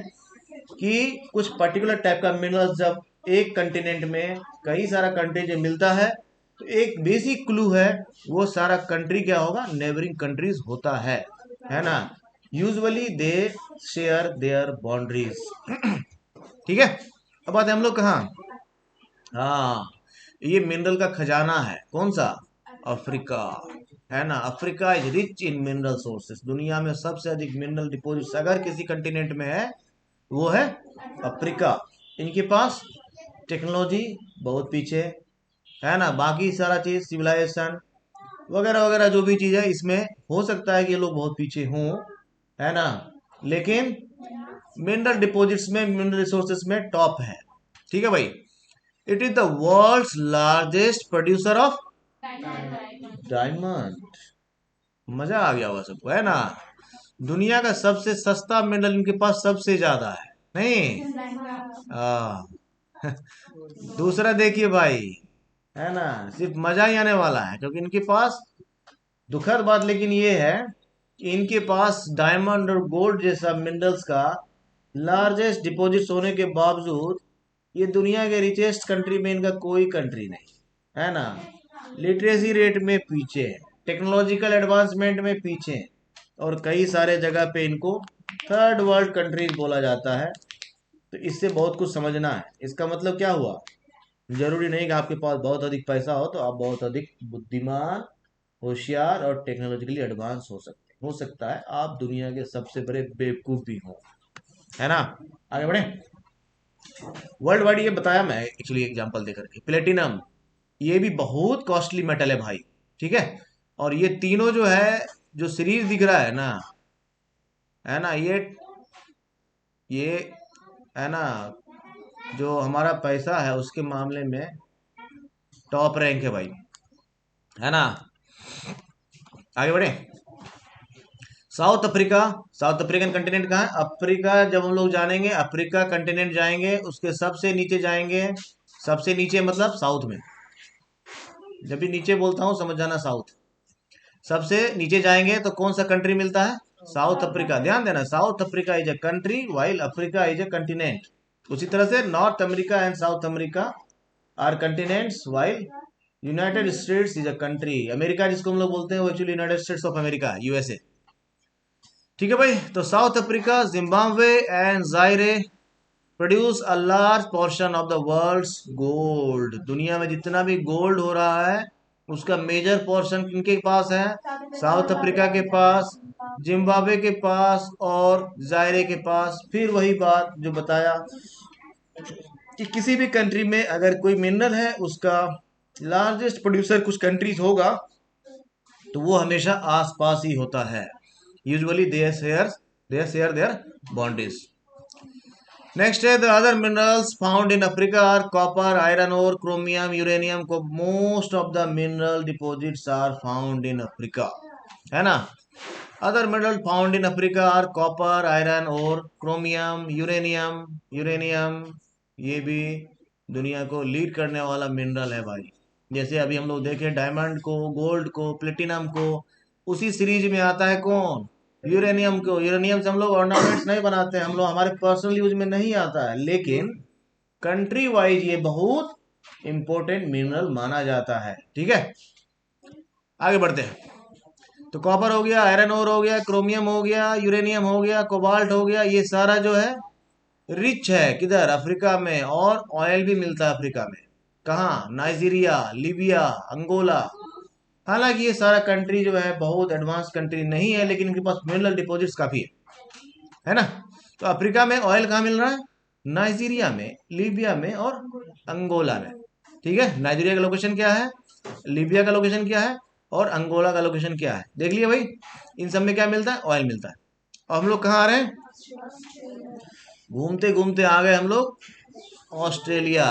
कि कुछ पर्टिकुलर टाइप का मिनरल्स जब एक कंटिनेंट में कई सारा कंट्री जो मिलता है तो एक बेसिक क्लू है वो सारा कंट्री क्या होगा, नेबरिंग कंट्रीज होता है ना। Usually they share their boundaries. ठीक है, अब बात है हम लोग कहाँ, हाँ ये मिनरल का खजाना है, कौन सा, अफ्रीका, है ना। Africa is rich in mineral sources, दुनिया में सबसे अधिक मिनरल डिपॉजिट्स अगर किसी कंटिनेंट में है वो है अफ्रीका। इनके पास टेक्नोलॉजी बहुत पीछे है ना, बाकी सारा चीज सिविलाइजेशन वगैरह वगैरह जो भी चीज है इसमें हो सकता है कि ये लोग बहुत पीछे हों, है ना। लेकिन मिनरल डिपॉजिट्स में, मिनरल रिसोर्सेस में टॉप है। ठीक है भाई, it is the world's largest producer of diamond. मजा आ गया हुआ सबको, है ना। दुनिया का सबसे सस्ता मिनरल इनके पास सबसे ज्यादा है, नहीं आ, दूसरा देखिए भाई, है ना, सिर्फ मजा ही आने वाला है, क्योंकि इनके पास दुखद बात लेकिन ये है कि इनके पास डायमंड और गोल्ड जैसा मिनरल्स का लार्जेस्ट डिपॉजिट्स होने के बावजूद ये दुनिया के रिचेस्ट कंट्री में इनका कोई कंट्री नहीं, है ना। लिटरेसी रेट में पीछे, टेक्नोलॉजिकल एडवांसमेंट में पीछे, और कई सारे जगह पे इनको थर्ड वर्ल्ड कंट्रीज बोला जाता है। तो इससे बहुत कुछ समझना है, इसका मतलब क्या हुआ, जरूरी नहीं कि आपके पास बहुत अधिक पैसा हो तो आप बहुत अधिक बुद्धिमान, होशियार और टेक्नोलॉजिकली एडवांस हो सकता है आप दुनिया के सबसे बड़े बेवकूफ भी हो, है ना। आगे बढ़े, वर्ल्ड वाइड ये बताया मैं एक्चुअली एग्जांपल देकर के, प्लेटिनम ये भी बहुत कॉस्टली मेटल है भाई। ठीक है, और ये तीनों जो है, जो सीरीज दिख रहा है ना, ये है ना, जो हमारा पैसा है उसके मामले में टॉप रैंक है भाई, है ना। आगे बढ़े, south Africa, south African continent कहाँ है, अफ्रीका जब हम लोग जानेंगे अफ्रीका कंटिनेंट जाएंगे उसके सबसे नीचे जाएंगे, सबसे नीचे मतलब साउथ में, जब भी नीचे बोलता हूँ समझ जाना साउथ, सबसे नीचे जाएंगे तो कौन सा कंट्री मिलता है, साउथ अफ्रीका। ध्यान देना, South Africa is a country while Africa is a continent. उसी तरह से North America and South America are continents while United States is a country. America जिसको हम लोग बोलते हैं वो actually United States of America, USA. ठीक है भाई, तो South Africa, Zimbabwe and Zaire produce a large portion of the world's gold. दुनिया में जितना भी गोल्ड हो रहा है उसका मेजर पोर्शन किनके पास है, साउथ अफ्रीका के पास, जिम्बाब्वे के पास और जायरे के पास। फिर वही बात जो बताया कि किसी भी कंट्री में अगर कोई मिनरल है उसका लार्जेस्ट प्रोड्यूसर कुछ कंट्रीज होगा तो वो हमेशा आसपास ही होता है, usually they share their boundaries. Next है the other minerals found in Africa are copper, iron ore, chromium, uranium को most of the mineral deposits are found in Africa, है ना। Other mineral found in Africa are copper, iron और chromium, uranium. Uranium ये भी दुनिया को lead करने वाला मिनरल है भाई। जैसे अभी हम लोग देखें डायमंड को, गोल्ड को, प्लेटिनम को, उसी सीरीज में आता है कौन, यूरेनियम को। यूरेनियम से हम लोग ऑर्नामेंट्स नहीं बनाते हैं, हम लोग हमारे पर्सनल यूज में नहीं आता है, लेकिन कंट्री वाइज ये बहुत इंपॉर्टेंट मिनरल माना जाता है। ठीक है, आगे बढ़ते हैं। तो कॉपर हो गया, आयरन ओर हो गया, क्रोमियम हो गया, यूरेनियम हो गया, कोबाल्ट हो गया, ये सारा जो है रिच है किधर, अफ्रीका में। और ऑयल भी मिलता है अफ्रीका में, कहाँ, नाइजीरिया, लीबिया, अंगोला। हालांकि ये सारा कंट्री जो है बहुत एडवांस कंट्री नहीं है, लेकिन इनके पास मिनरल डिपॉजिट्स काफी है ना। तो अफ्रीका में ऑयल कहाँ मिल रहा है, नाइजीरिया में, लीबिया में और अंगोला में। ठीक है, नाइजीरिया का लोकेशन क्या है, लीबिया का लोकेशन क्या है और अंगोला का लोकेशन क्या है, देख लिया भाई। इन सब में क्या मिलता है, ऑयल मिलता है। और हम लोग कहाँ आ रहे हैं, घूमते घूमते आ गए हम लोग ऑस्ट्रेलिया।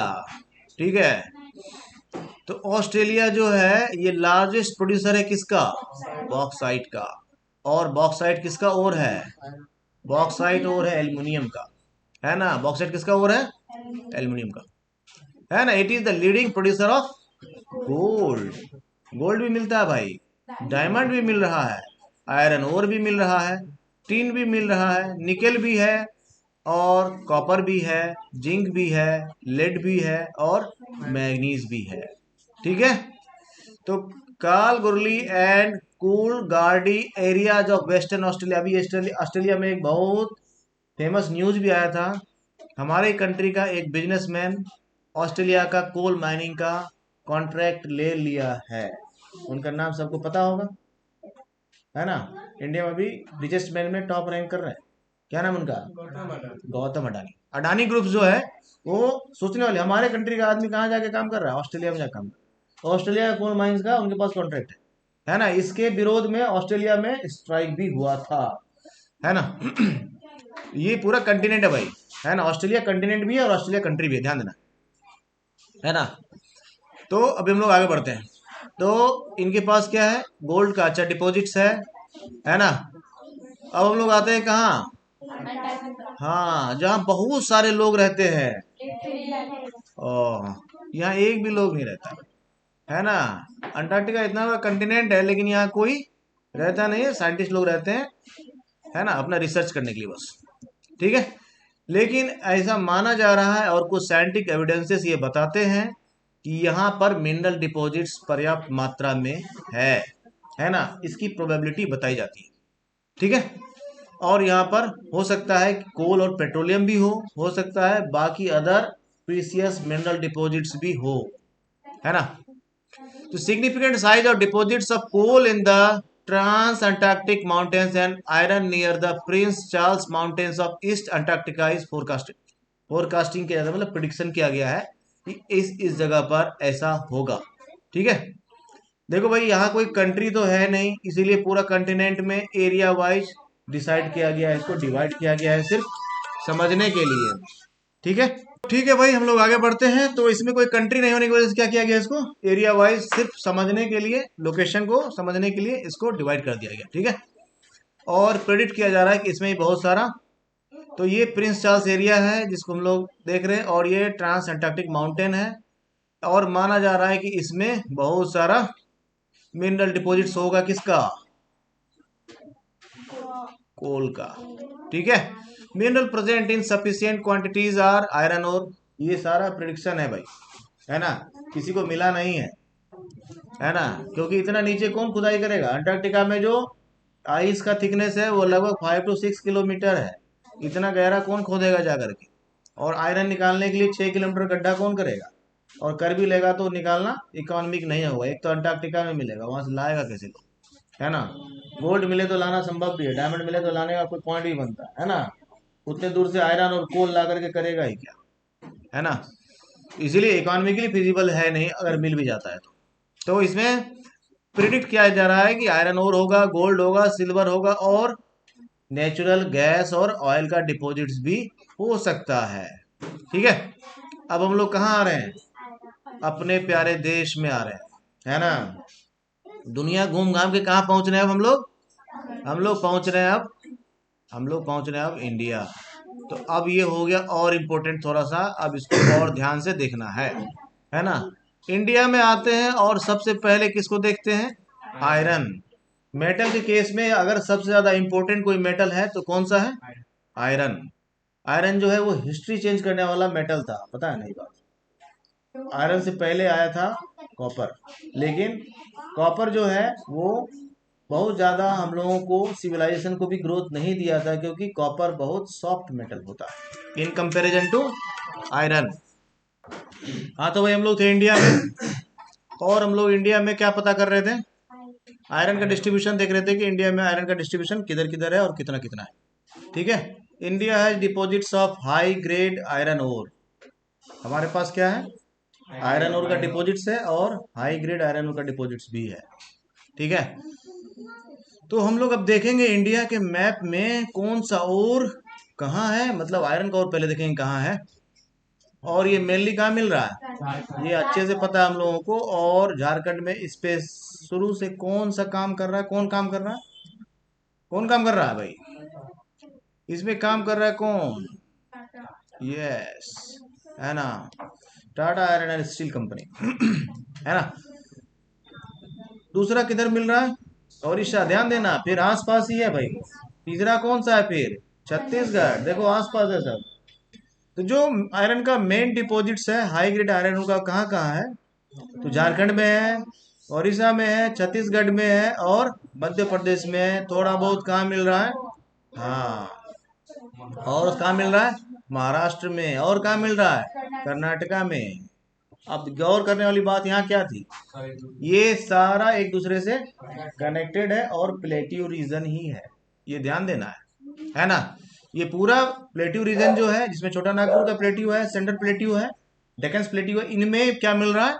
ठीक है, तो ऑस्ट्रेलिया जो है ये लार्जेस्ट प्रोड्यूसर है किसका, बॉक्साइट का। और बॉक्साइट किसका और है, बॉक्साइट और है एल्युमिनियम का, है ना। बॉक्साइट किसका और है, एल्युमिनियम का, है ना। It is the leading producer of gold. Gold भी मिलता है भाई, डायमंड भी मिल रहा है, आयरन ओर भी मिल रहा है, टीन भी मिल रहा है, निकेल भी है और कॉपर भी है, जिंक भी है, लेड भी है और मैग्नीज भी है। ठीक है, तो Kalgoorlie and Coolgardie areas of western Australia. अभी ऑस्ट्रेलिया में एक बहुत फेमस न्यूज भी आया था, हमारे कंट्री का एक बिजनेसमैन ऑस्ट्रेलिया का कोल माइनिंग का कॉन्ट्रैक्ट ले लिया है। उनका नाम सबको पता होगा, है ना। इंडिया में भी रिचेस्ट मैन में टॉप रैंक कर रहे हैं, क्या नाम उनका, गौतम अडानी। अडानी ग्रुप जो है वो सोचने वाले, हमारे कंट्री का आदमी कहाँ जाके काम कर रहा है, ऑस्ट्रेलिया में जाकर काम कर रहा है। ऑस्ट्रेलिया का कोल माइंस का उनके पास कॉन्ट्रैक्ट है ना। इसके विरोध में ऑस्ट्रेलिया में स्ट्राइक भी हुआ था, है ना। ये पूरा कंटिनेंट है भाई, है ना। ऑस्ट्रेलिया कंटिनेंट भी है और ऑस्ट्रेलिया कंट्री भी है, ध्यान देना, है ना। तो अभी हम लोग आगे बढ़ते हैं। तो इनके पास क्या है, गोल्ड का अच्छा डिपॉजिट्स है ना। अब हम लोग आते हैं कहाँ, हाँ, जहाँ बहुत सारे लोग रहते हैं। ओह, यहाँ एक भी लोग नहीं रहता, है ना। अंटार्कटिका इतना बड़ा कंटिनेंट है, लेकिन यहाँ कोई रहता नहीं है, साइंटिस्ट लोग रहते हैं, है ना, अपना रिसर्च करने के लिए बस। ठीक है, लेकिन ऐसा माना जा रहा है और कुछ साइंटिफिक एविडेंसेस ये बताते हैं कि यहाँ पर मिनरल डिपॉजिट्स पर्याप्त मात्रा में है ना। इसकी प्रोबेबिलिटी बताई जाती है। ठीक है, और यहाँ पर हो सकता है कि कोल और पेट्रोलियम भी हो सकता है बाकी अदर प्रीसियस मिनरल डिपॉजिट्स भी हो, है ना। तो significant size of deposits of coal in the Trans Antarctic Mountains and iron near the Prince Charles Mountains of East Antarctica is forecasted. Forecasting किया जाता है, मतलब प्रिडिक्शन किया गया है कि इस जगह पर ऐसा होगा। ठीक है, देखो भाई यहाँ कोई कंट्री तो है नहीं, इसीलिए पूरा कंटिनेंट में एरिया वाइज डिसाइड किया गया है, इसको डिवाइड किया गया है सिर्फ समझने के लिए। ठीक है, ठीक है भाई, हम लोग आगे बढ़ते हैं। तो इसमें कोई कंट्री नहीं होने की वजह से क्या किया गया, इसको एरिया वाइज सिर्फ समझने के लिए, लोकेशन को समझने के लिए इसको डिवाइड कर दिया गया। ठीक है, और प्रेडिक्ट किया जा रहा है कि इसमें बहुत सारा, तो ये प्रिंस चार्ल्स एरिया है जिसको हम लोग देख रहे हैं, और ये ट्रांस अंटार्कटिक माउंटेन है, और माना जा रहा है कि इसमें बहुत सारा मिनरल डिपॉजिट्स होगा, किसका, कोल का। ठीक है, mineral present in sufficient quantities are iron और, ये सारा प्रिडिक्शन है भाई, है ना, किसी को मिला नहीं है ना, क्योंकि इतना नीचे कौन खुदाई करेगा। अंटार्कटिका में जो आइस का थिकनेस है वो लगभग 5 to 6 किलोमीटर है, इतना गहरा कौन खोदेगा जा करके। और आयरन निकालने के लिए 6 किलोमीटर गड्ढा कौन करेगा, और कर भी लेगा तो निकालना इकोनॉमिक नहीं होगा। एक तो अंटार्कटिका में मिलेगा, वहां से लाएगा कैसे लोग, है ना। गोल्ड मिले तो लाना संभव भी है, डायमंड मिले तो लाने का कोई पॉइंट भी बनता है ना। उतने दूर से आयरन और कोल ला करके करेगा ही क्या, है ना। इसीलिए इकोनॉमिकली फिजिबल है नहीं, अगर मिल भी जाता है तो इसमें प्रिडिक्ट किया जा रहा है कि आयरन ओर होगा, गोल्ड होगा, सिल्वर होगा और नेचुरल गैस और ऑयल का डिपॉजिट्स भी हो सकता है। ठीक है, अब हम लोग कहाँ आ रहे हैं? अपने प्यारे देश में आ रहे हैं, है ना। दुनिया घूम घाम के कहाँ पहुंच रहे हैं अब हम लोग? हम लोग पहुंच रहे हैं अब इंडिया। तो अब ये हो गया और इम्पोर्टेंट थोड़ा सा, अब इसको और ध्यान से देखना है ना। इंडिया में आते हैं और सबसे पहले किसको देखते हैं? आयरन। मेटल के केस में अगर सबसे ज्यादा इंपॉर्टेंट कोई मेटल है तो कौन सा है? आयरन। आयरन जो है वो हिस्ट्री चेंज करने वाला मेटल था, पता है नहीं बात? आयरन से पहले आया था कॉपर, लेकिन कॉपर जो है वो बहुत ज़्यादा हम लोगों को सिविलाइजेशन को भी ग्रोथ नहीं दिया था, क्योंकि कॉपर बहुत सॉफ्ट मेटल होता है इन कंपैरिजन टू आयरन। हाँ, तो भाई हम लोग थे इंडिया में, और हम लोग इंडिया में क्या पता कर रहे थे? आयरन का डिस्ट्रीब्यूशन देख रहे थे कि इंडिया में आयरन का डिस्ट्रीब्यूशन किधर किधर है और कितना कितना है। ठीक है, India has deposits of high grade iron ore. हमारे पास क्या है? आयरन ओर का डिपॉजिट्स है, और हाई ग्रेड आयरन ओर का डिपॉजिट्स भी है। ठीक है, तो हम लोग अब देखेंगे इंडिया के मैप में कौन सा ओर कहाँ है, मतलब आयरन का ओर पहले देखेंगे कहाँ है, और ये मेनली कहाँ मिल रहा है, ये अच्छे से पता है हम लोगों को। और झारखंड में इस पे शुरू से कौन सा काम कर रहा है? कौन काम कर रहा है? कौन काम कर रहा है भाई? इसमें काम कर रहा है कौन? यस, है ना, Tata iron and steel company है ना। दूसरा किधर मिल रहा है? उड़ीसा। ध्यान देना, फिर आसपास ही है भाई। तीसरा कौन सा है फिर? छत्तीसगढ़। देखो आसपास है सब। तो जो आयरन का मेन डिपॉजिट्स है, हाई ग्रेड आयरन का, कहाँ कहाँ है? तो झारखंड में है, उड़ीसा में है, छत्तीसगढ़ में है, और मध्य प्रदेश में है। थोड़ा बहुत कहाँ मिल रहा है? हाँ, और कहाँ मिल रहा है? महाराष्ट्र में। और कहाँ मिल रहा है? कर्नाटका में। अब गौर करने वाली बात यहाँ क्या थी? ये सारा एक दूसरे से कनेक्टेड है और प्लेट्यू रीजन ही है, ये ध्यान देना है ना। ये पूरा प्लेट्यू रीजन जो है, जिसमें छोटा नागपुर का प्लेट्यू है, सेंट्रल प्लेट्यू है, डेक्कन प्लेट्यू है, इनमें क्या मिल रहा है?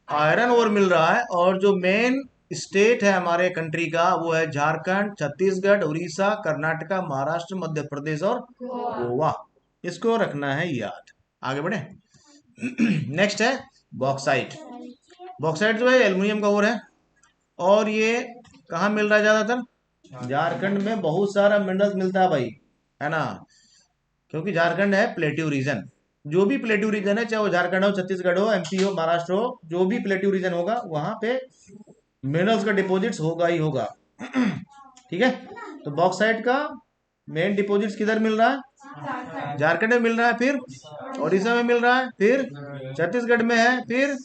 आयरन ओर मिल रहा है। और जो मेन स्टेट है हमारे कंट्री का, वो है झारखंड, छत्तीसगढ़, उड़ीसा, कर्नाटका, महाराष्ट्र, मध्य प्रदेश और गोवा। इसको रखना है याद। आगे बढ़े नेक्स्ट है बॉक्साइट। बॉक्साइट जो है एल्युमिनियम का ओर है, और ये कहाँ मिल रहा है ज्यादातर? झारखंड में बहुत सारा मिनरल्स मिलता है भाई, है ना, क्योंकि झारखंड है प्लेट्यू रीजन। जो भी प्लेट्यू रीजन है, चाहे वो झारखंड हो, छत्तीसगढ़ हो, एमपी हो, महाराष्ट्र हो, जो भी प्लेट्यू रीजन होगा वहां पे मिनरल्स का डिपॉजिट्स होगा ही होगा ठीक है, तो बॉक्साइट का मेन डिपॉजिट्स किधर मिल रहा है? झारखंड में मिल रहा है, फिर उड़ीसा में मिल रहा है, फिर छत्तीसगढ़ में है, फिर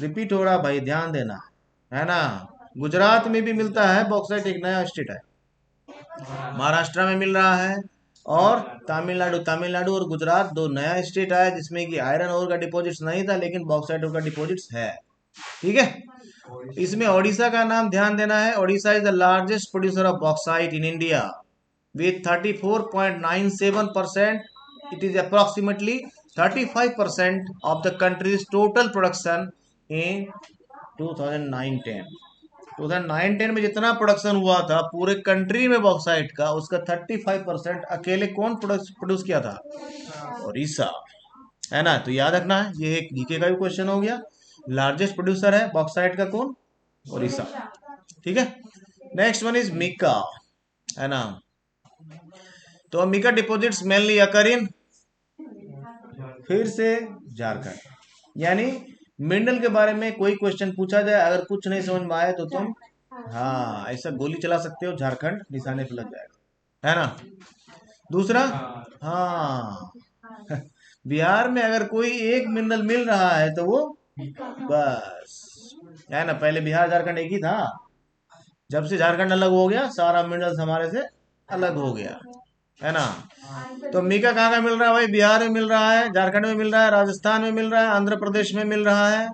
रिपीट हो रहा भाई, ध्यान देना, है ना। गुजरात में भी मिलता है बॉक्साइट, एक नया स्टेट है। महाराष्ट्र में मिल रहा है, और तमिलनाडु और गुजरात दो नया स्टेट आया, जिसमें कि आयरन ओर का डिपॉजिट्स नहीं था, लेकिन बॉक्साइट ओर का डिपॉजिट्स है। ठीक है, इसमें ओडिशा का नाम ध्यान देना है। Odisha is the largest producer of bauxite in India with 34.97%. It is approximately 35% of the country's total production in 2009-10। 2009-10 में जितना प्रोडक्शन हुआ था पूरे कंट्री में बॉक्साइट का, उसका 35% अकेले कौन प्रोड्यूस किया था? उड़ीसा, है ना। तो याद रखना है, ये एक जीके का भी क्वेश्चन हो गया। लार्जेस्ट प्रोड्यूसर है बॉक्साइट का कौन? उड़ीसा। ठीक है, नेक्स्ट वन इज मिका, है ना। तो मिका डिपॉजिट्स मेनली अकर इन, फिर से झारखंड। यानी मिनरल के बारे में कोई क्वेश्चन पूछा जाए, अगर कुछ नहीं समझ में आए तो तुम हाँ ऐसा गोली चला सकते हो, झारखंड निशाने पे लग जाएगा, है ना। दूसरा, हाँ बिहार में अगर कोई एक मिनरल मिल रहा है तो वो बस, है ना। पहले बिहार झारखंड एक ही था, जब से झारखंड अलग हो गया सारा मिनरल्स हमारे से अलग हो गया, है ना। तो मीका कहाँ का मिल रहा है भाई? बिहार में मिल रहा है, झारखंड में मिल रहा है, राजस्थान में मिल रहा है, आंध्र प्रदेश में मिल रहा है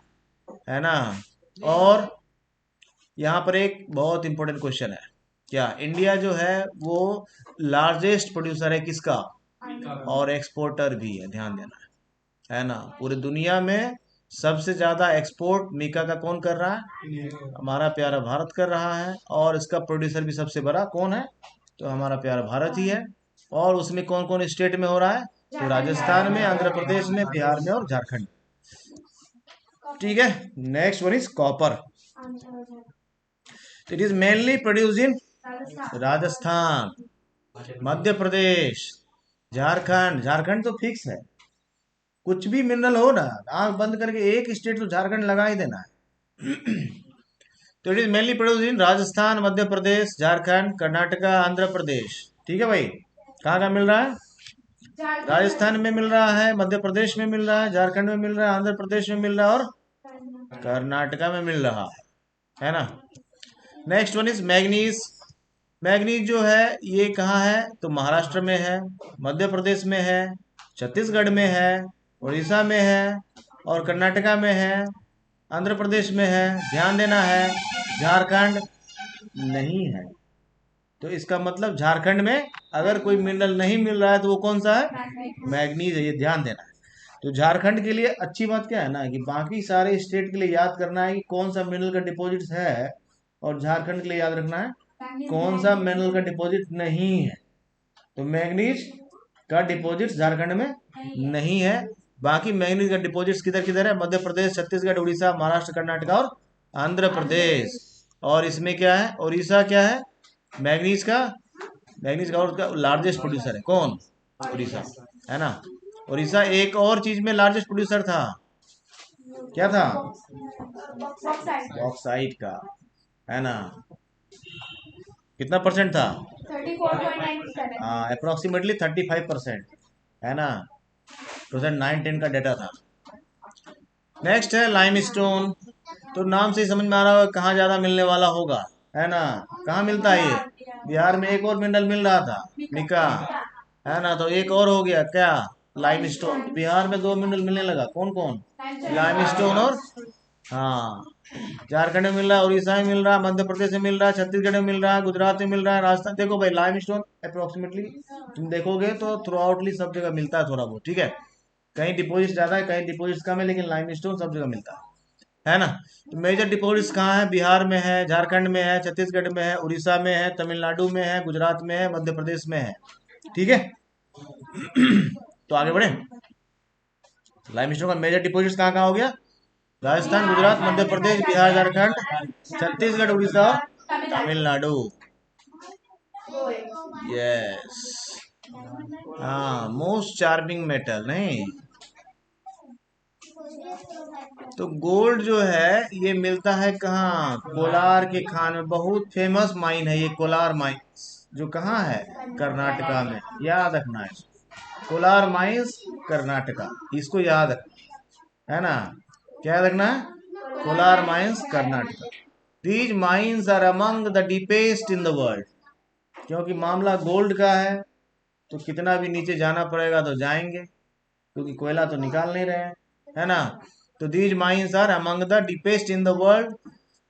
ना। और यहाँ पर एक बहुत इंपॉर्टेंट क्वेश्चन है, क्या इंडिया जो है वो लार्जेस्ट प्रोड्यूसर है किसका? और एक्सपोर्टर भी है, ध्यान देना है ना। पूरी दुनिया में सबसे ज्यादा एक्सपोर्ट मीका का कौन कर रहा है? हमारा प्यारा भारत कर रहा है। और इसका प्रोड्यूसर भी सबसे बड़ा कौन है? तो हमारा प्यारा भारत ही है। और उसमें कौन कौन स्टेट में हो रहा है? तो राजस्थान में, आंध्र प्रदेश में, बिहार में और झारखंड। ठीक है। Next one is copper. It is mainly produce in Rajasthan, Madhya Pradesh, Jharkhand. Jharkhand तो फिक्स है, कुछ भी मिनरल हो ना, आंख बंद करके एक स्टेट तो झारखंड लगा ही देना है। तो it is mainly produce in Rajasthan, Madhya Pradesh, Jharkhand, Karnataka, Andhra Pradesh. ठीक है भाई। कहाँ कहाँ मिल रहा है? राजस्थान में मिल रहा है, मध्य प्रदेश में मिल रहा है, झारखंड में मिल रहा है, आंध्र प्रदेश में मिल रहा है और कर्नाटका में मिल रहा है ना। Next one is manganese. Manganese जो है ये कहाँ है? तो महाराष्ट्र में है, मध्य प्रदेश में है, छत्तीसगढ़ में है, उड़ीसा में है और कर्नाटका में है, आंध्र प्रदेश में है, ध्यान देना है, झारखंड नहीं है। तो इसका मतलब झारखंड में अगर कोई मिनरल नहीं मिल रहा है तो वो कौन सा है? मैग्नीज है, ये ध्यान देना है। तो झारखंड के लिए अच्छी बात क्या है ना कि बाकी सारे स्टेट के लिए याद करना है कि कौन सा मिनरल का डिपॉजिट है, और झारखंड के लिए याद रखना है कौन सा मिनरल का डिपॉजिट नहीं है। तो मैग्नीज का डिपॉजिट झारखंड में नहीं है। बाकी मैग्नीज का डिपॉजिट किधर किधर है? मध्य प्रदेश, छत्तीसगढ़, उड़ीसा, महाराष्ट्र, कर्नाटका और आंध्र प्रदेश। और इसमें क्या है? उड़ीसा क्या है? मैग्नीज का, मैग्नीज का और उसका लार्जेस्ट प्रोड्यूसर है कौन? उड़ीसा, है ना। उड़ीसा एक और चीज में लार्जेस्ट प्रोड्यूसर था, क्या था? बॉक्साइट का, है ना। कितना परसेंट था? 34.9%। हाँ, अप्रोक्सीमेटली 35%, है ना। 2009-10 का डेटा था। नेक्स्ट है लाइमस्टोन। तो नाम से ही समझ में आ रहा है कहाँ ज्यादा मिलने वाला होगा, है ना। कहाँ मिलता है ये? बिहार में एक और मिनरल मिल रहा था, मिका, है ना। तो एक और हो गया क्या? लाइमस्टोन। बिहार में दो मिनरल मिलने लगा, कौन कौन? लाइमस्टोन और, हाँ, झारखंड में मिल रहा है, उड़ीसा में मिल रहा है, मध्य प्रदेश में मिल रहा है, छत्तीसगढ़ में मिल रहा है, गुजरात में मिल रहा है, राजस्थान। देखो भाई लाइमस्टोन अप्रोक्सीमेटली तुम देखोगे तो थ्रू आउटली सब जगह मिलता है थोड़ा बहुत, ठीक है। कहीं डिपॉजिट ज्यादा है, कहीं डिपॉजिट कम है, लेकिन लाइमस्टोन सब जगह मिलता है ना। तो मेजर डिपॉजिट्स कहाँ है? बिहार में है, झारखंड में है, छत्तीसगढ़ में है, उड़ीसा में है, तमिलनाडु में है, गुजरात में है, मध्य प्रदेश में है। ठीक है। तो आगे बढ़े। लाइमस्टोन का मेजर डिपॉजिट्स कहाँ कहाँ हो गया? राजस्थान, गुजरात, मध्य प्रदेश, बिहार, झारखंड, छत्तीसगढ़, उड़ीसा और तमिलनाडु। यस। हाँ, मोस्ट चार्मिंग मेटल नहीं। तो गोल्ड जो है ये मिलता है कहाँ? कोलार के खान में। बहुत फेमस माइन है ये कोलार माइन, जो कहाँ है? कर्नाटका में। याद रखना है, कोलार माइंस कर्नाटका, इसको याद रखना है ना। क्या याद रखना है? Kolar mines Karnataka. These mines are among the deepest in the world. क्योंकि मामला गोल्ड का है तो कितना भी नीचे जाना पड़ेगा तो जाएंगे, क्योंकि कोयला तो निकाल नहीं रहे हैं, है ना। तो these mines are among the deepest in the world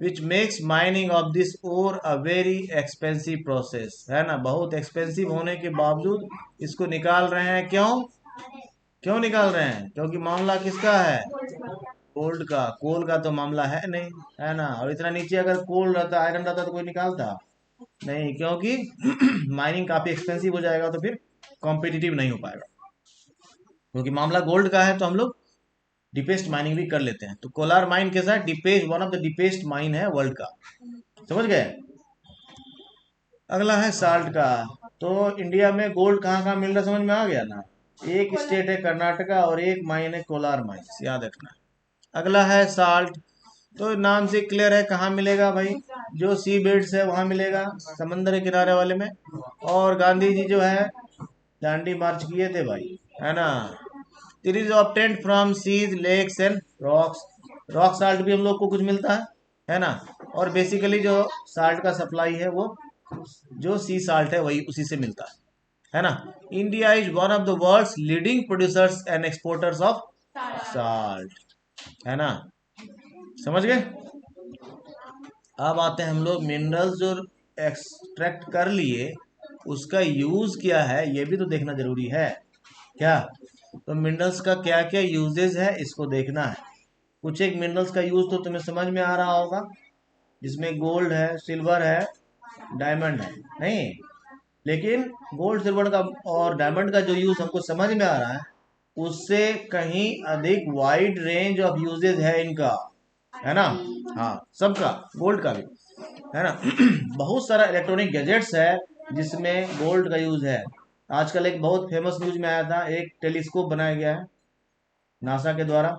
which makes mining of this ore a very expensive process, है ना। बहुत एक्सपेंसिव होने के बावजूद इसको निकाल रहे हैं। क्यों? क्यों निकाल रहे हैं? क्योंकि मामला किसका है? गोल्ड का। कोल का तो मामला है नहीं, है ना। और इतना नीचे अगर कोल रहता, आयरन रहता तो कोई निकालता नहीं, क्योंकि माइनिंग काफी एक्सपेंसिव हो जाएगा तो फिर कॉम्पिटिटिव नहीं हो पाएगा। क्योंकि मामला गोल्ड का है तो हम लोग डीपेस्ट माइनिंग भी कर लेते हैं। तो कोलार माइन कैसा है? Deepest, one of the deepest mine है वर्ल्ड का। समझ गए। अगला है साल्ट का। तो इंडिया में गोल्ड कहाँ कहाँ मिल रहा है समझ में आ गया ना। एक स्टेट है कर्नाटका और एक माइन है कोलार माइन, याद रखना। अगला है साल्ट। तो नाम से क्लियर है कहाँ मिलेगा भाई? जो सी बेड्स है वहां मिलेगा, समंदर के किनारे वाले में। और गांधी जी जो है दांडी मार्च किए थे भाई, है ना। It is obtained from seas, lakes and rocks. Rock salt भी हम लोग को कुछ मिलता है ना। और बेसिकली जो साल्ट का सप्लाई है वो जो सी साल्ट है वही उसी से मिलता है ना। India is one of the world's leading producers and exporters of salt, है ना। समझ गए। अब आते हैं हम लोग मिनरल्स जो एक्सट्रैक्ट कर लिए उसका यूज क्या है ये भी तो देखना जरूरी है। क्या? तो मिनरल्स का क्या क्या यूजेस है इसको देखना है। कुछ एक मिनरल्स का यूज तो तुम्हें समझ में आ रहा होगा, जिसमें गोल्ड है, सिल्वर है, डायमंड है, नहीं। लेकिन गोल्ड सिल्वर का और डायमंड का जो यूज हमको समझ में आ रहा है, उससे कहीं अधिक वाइड रेंज ऑफ यूजेज है इनका, है ना। हाँ, सबका, गोल्ड का भी, है ना। बहुत सारा इलेक्ट्रॉनिक गैजेट्स है जिसमें गोल्ड का यूज है। आजकल एक बहुत फेमस न्यूज में आया था, एक टेलीस्कोप बनाया गया है नासा के द्वारा।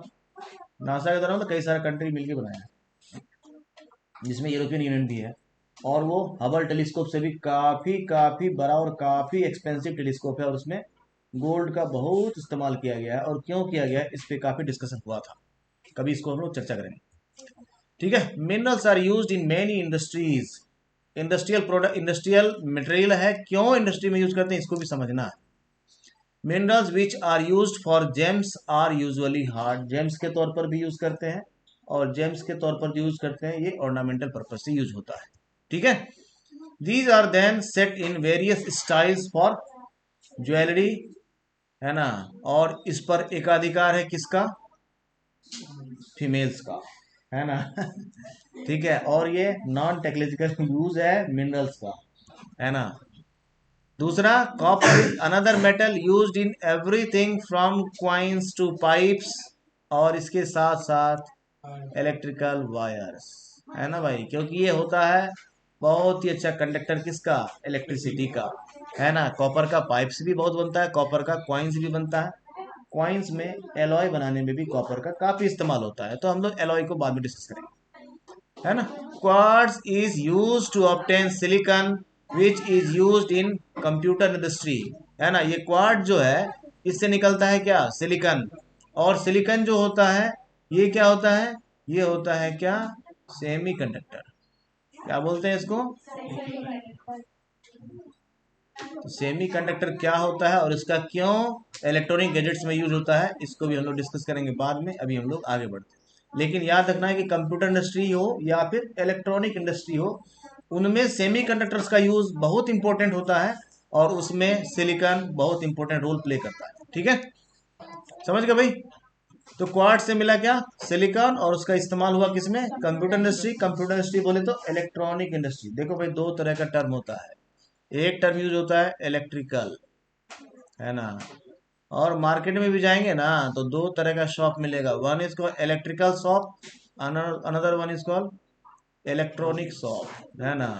नासा के द्वारा मतलब कई सारा कंट्री मिलकर बनाया है, जिसमें यूरोपियन यूनियन भी है। और वो हबल टेलीस्कोप से भी काफी काफी बड़ा और काफी एक्सपेंसिव टेलीस्कोप है, और उसमें गोल्ड का बहुत इस्तेमाल किया गया है। और क्यों किया गया है, इस पे काफी डिस्कशन हुआ था, कभी इसको हम लोग चर्चा करेंगे। ठीक है। Minerals are used in many industries. Industrial product, industrial material है, क्यों इंडस्ट्री में यूज करते हैं इसको भी समझना है। Minerals which are used for gems are usually hard. Gems के तौर पर भी यूज करते हैं, और जेम्स के तौर पर यूज करते हैं, ये ऑर्नामेंटल पर्पज से यूज होता है। ठीक है। These are then set in various styles for jewellery, है ना। और इस पर एकाधिकार है किसका, फीमेल्स का, है ना। ठीक है। और ये नॉन टेक्नोलॉजिकल यूज है मिनरल्स का, है ना। दूसरा, copper is another metal used in everything from coins to pipes, और इसके साथ साथ इलेक्ट्रिकल वायर्स, है ना भाई, क्योंकि ये होता है बहुत ही अच्छा कंडक्टर किसका, इलेक्ट्रिसिटी का, है ना। कॉपर का पाइप्स भी बहुत बनता है, कॉपर का क्वाइंस भी बनता है। क्वाइंस में एलॉय बनाने में भी कॉपर का काफी इस्तेमाल होता है, तो हम लोग एलॉय को बाद में डिस्कस करेंगे, है ना। Quartz is use to obtain silicon which is used in computer industry, है ना। ये क्वार्ट्ज जो है, इससे निकलता है क्या, सिलिकॉन। और सिलिकॉन जो होता है, ये क्या होता है, ये होता है क्या, सेमी कंडक्टर। क्या बोलते हैं इसको, तो सेमी कंडक्टर क्या होता है और इसका क्यों इलेक्ट्रॉनिक गैजेट्स में यूज होता है, इसको भी हम लोग डिस्कस करेंगे बाद में। अभी हम लोग आगे बढ़ते हैं, लेकिन याद रखना है कि कंप्यूटर इंडस्ट्री हो या फिर इलेक्ट्रॉनिक इंडस्ट्री हो, उनमें सेमी कंडक्टर्स का यूज बहुत इंपॉर्टेंट होता है, और उसमें सिलिकॉन बहुत इंपॉर्टेंट रोल प्ले करता है। ठीक है, समझ गए भाई। तो क्वार्ट्ज से मिला क्या, सिलिकॉन, और उसका इस्तेमाल हुआ किसमें, कंप्यूटर इंडस्ट्री। कंप्यूटर इंडस्ट्री बोले तो इलेक्ट्रॉनिक इंडस्ट्री। देखो भाई, दो तरह का टर्म होता है, एक टर्म यूज होता है इलेक्ट्रिकल, है ना। और मार्केट में भी जाएंगे ना तो दो तरह का शॉप मिलेगा, one is called electrical shop, another one is called electronic shop, है ना।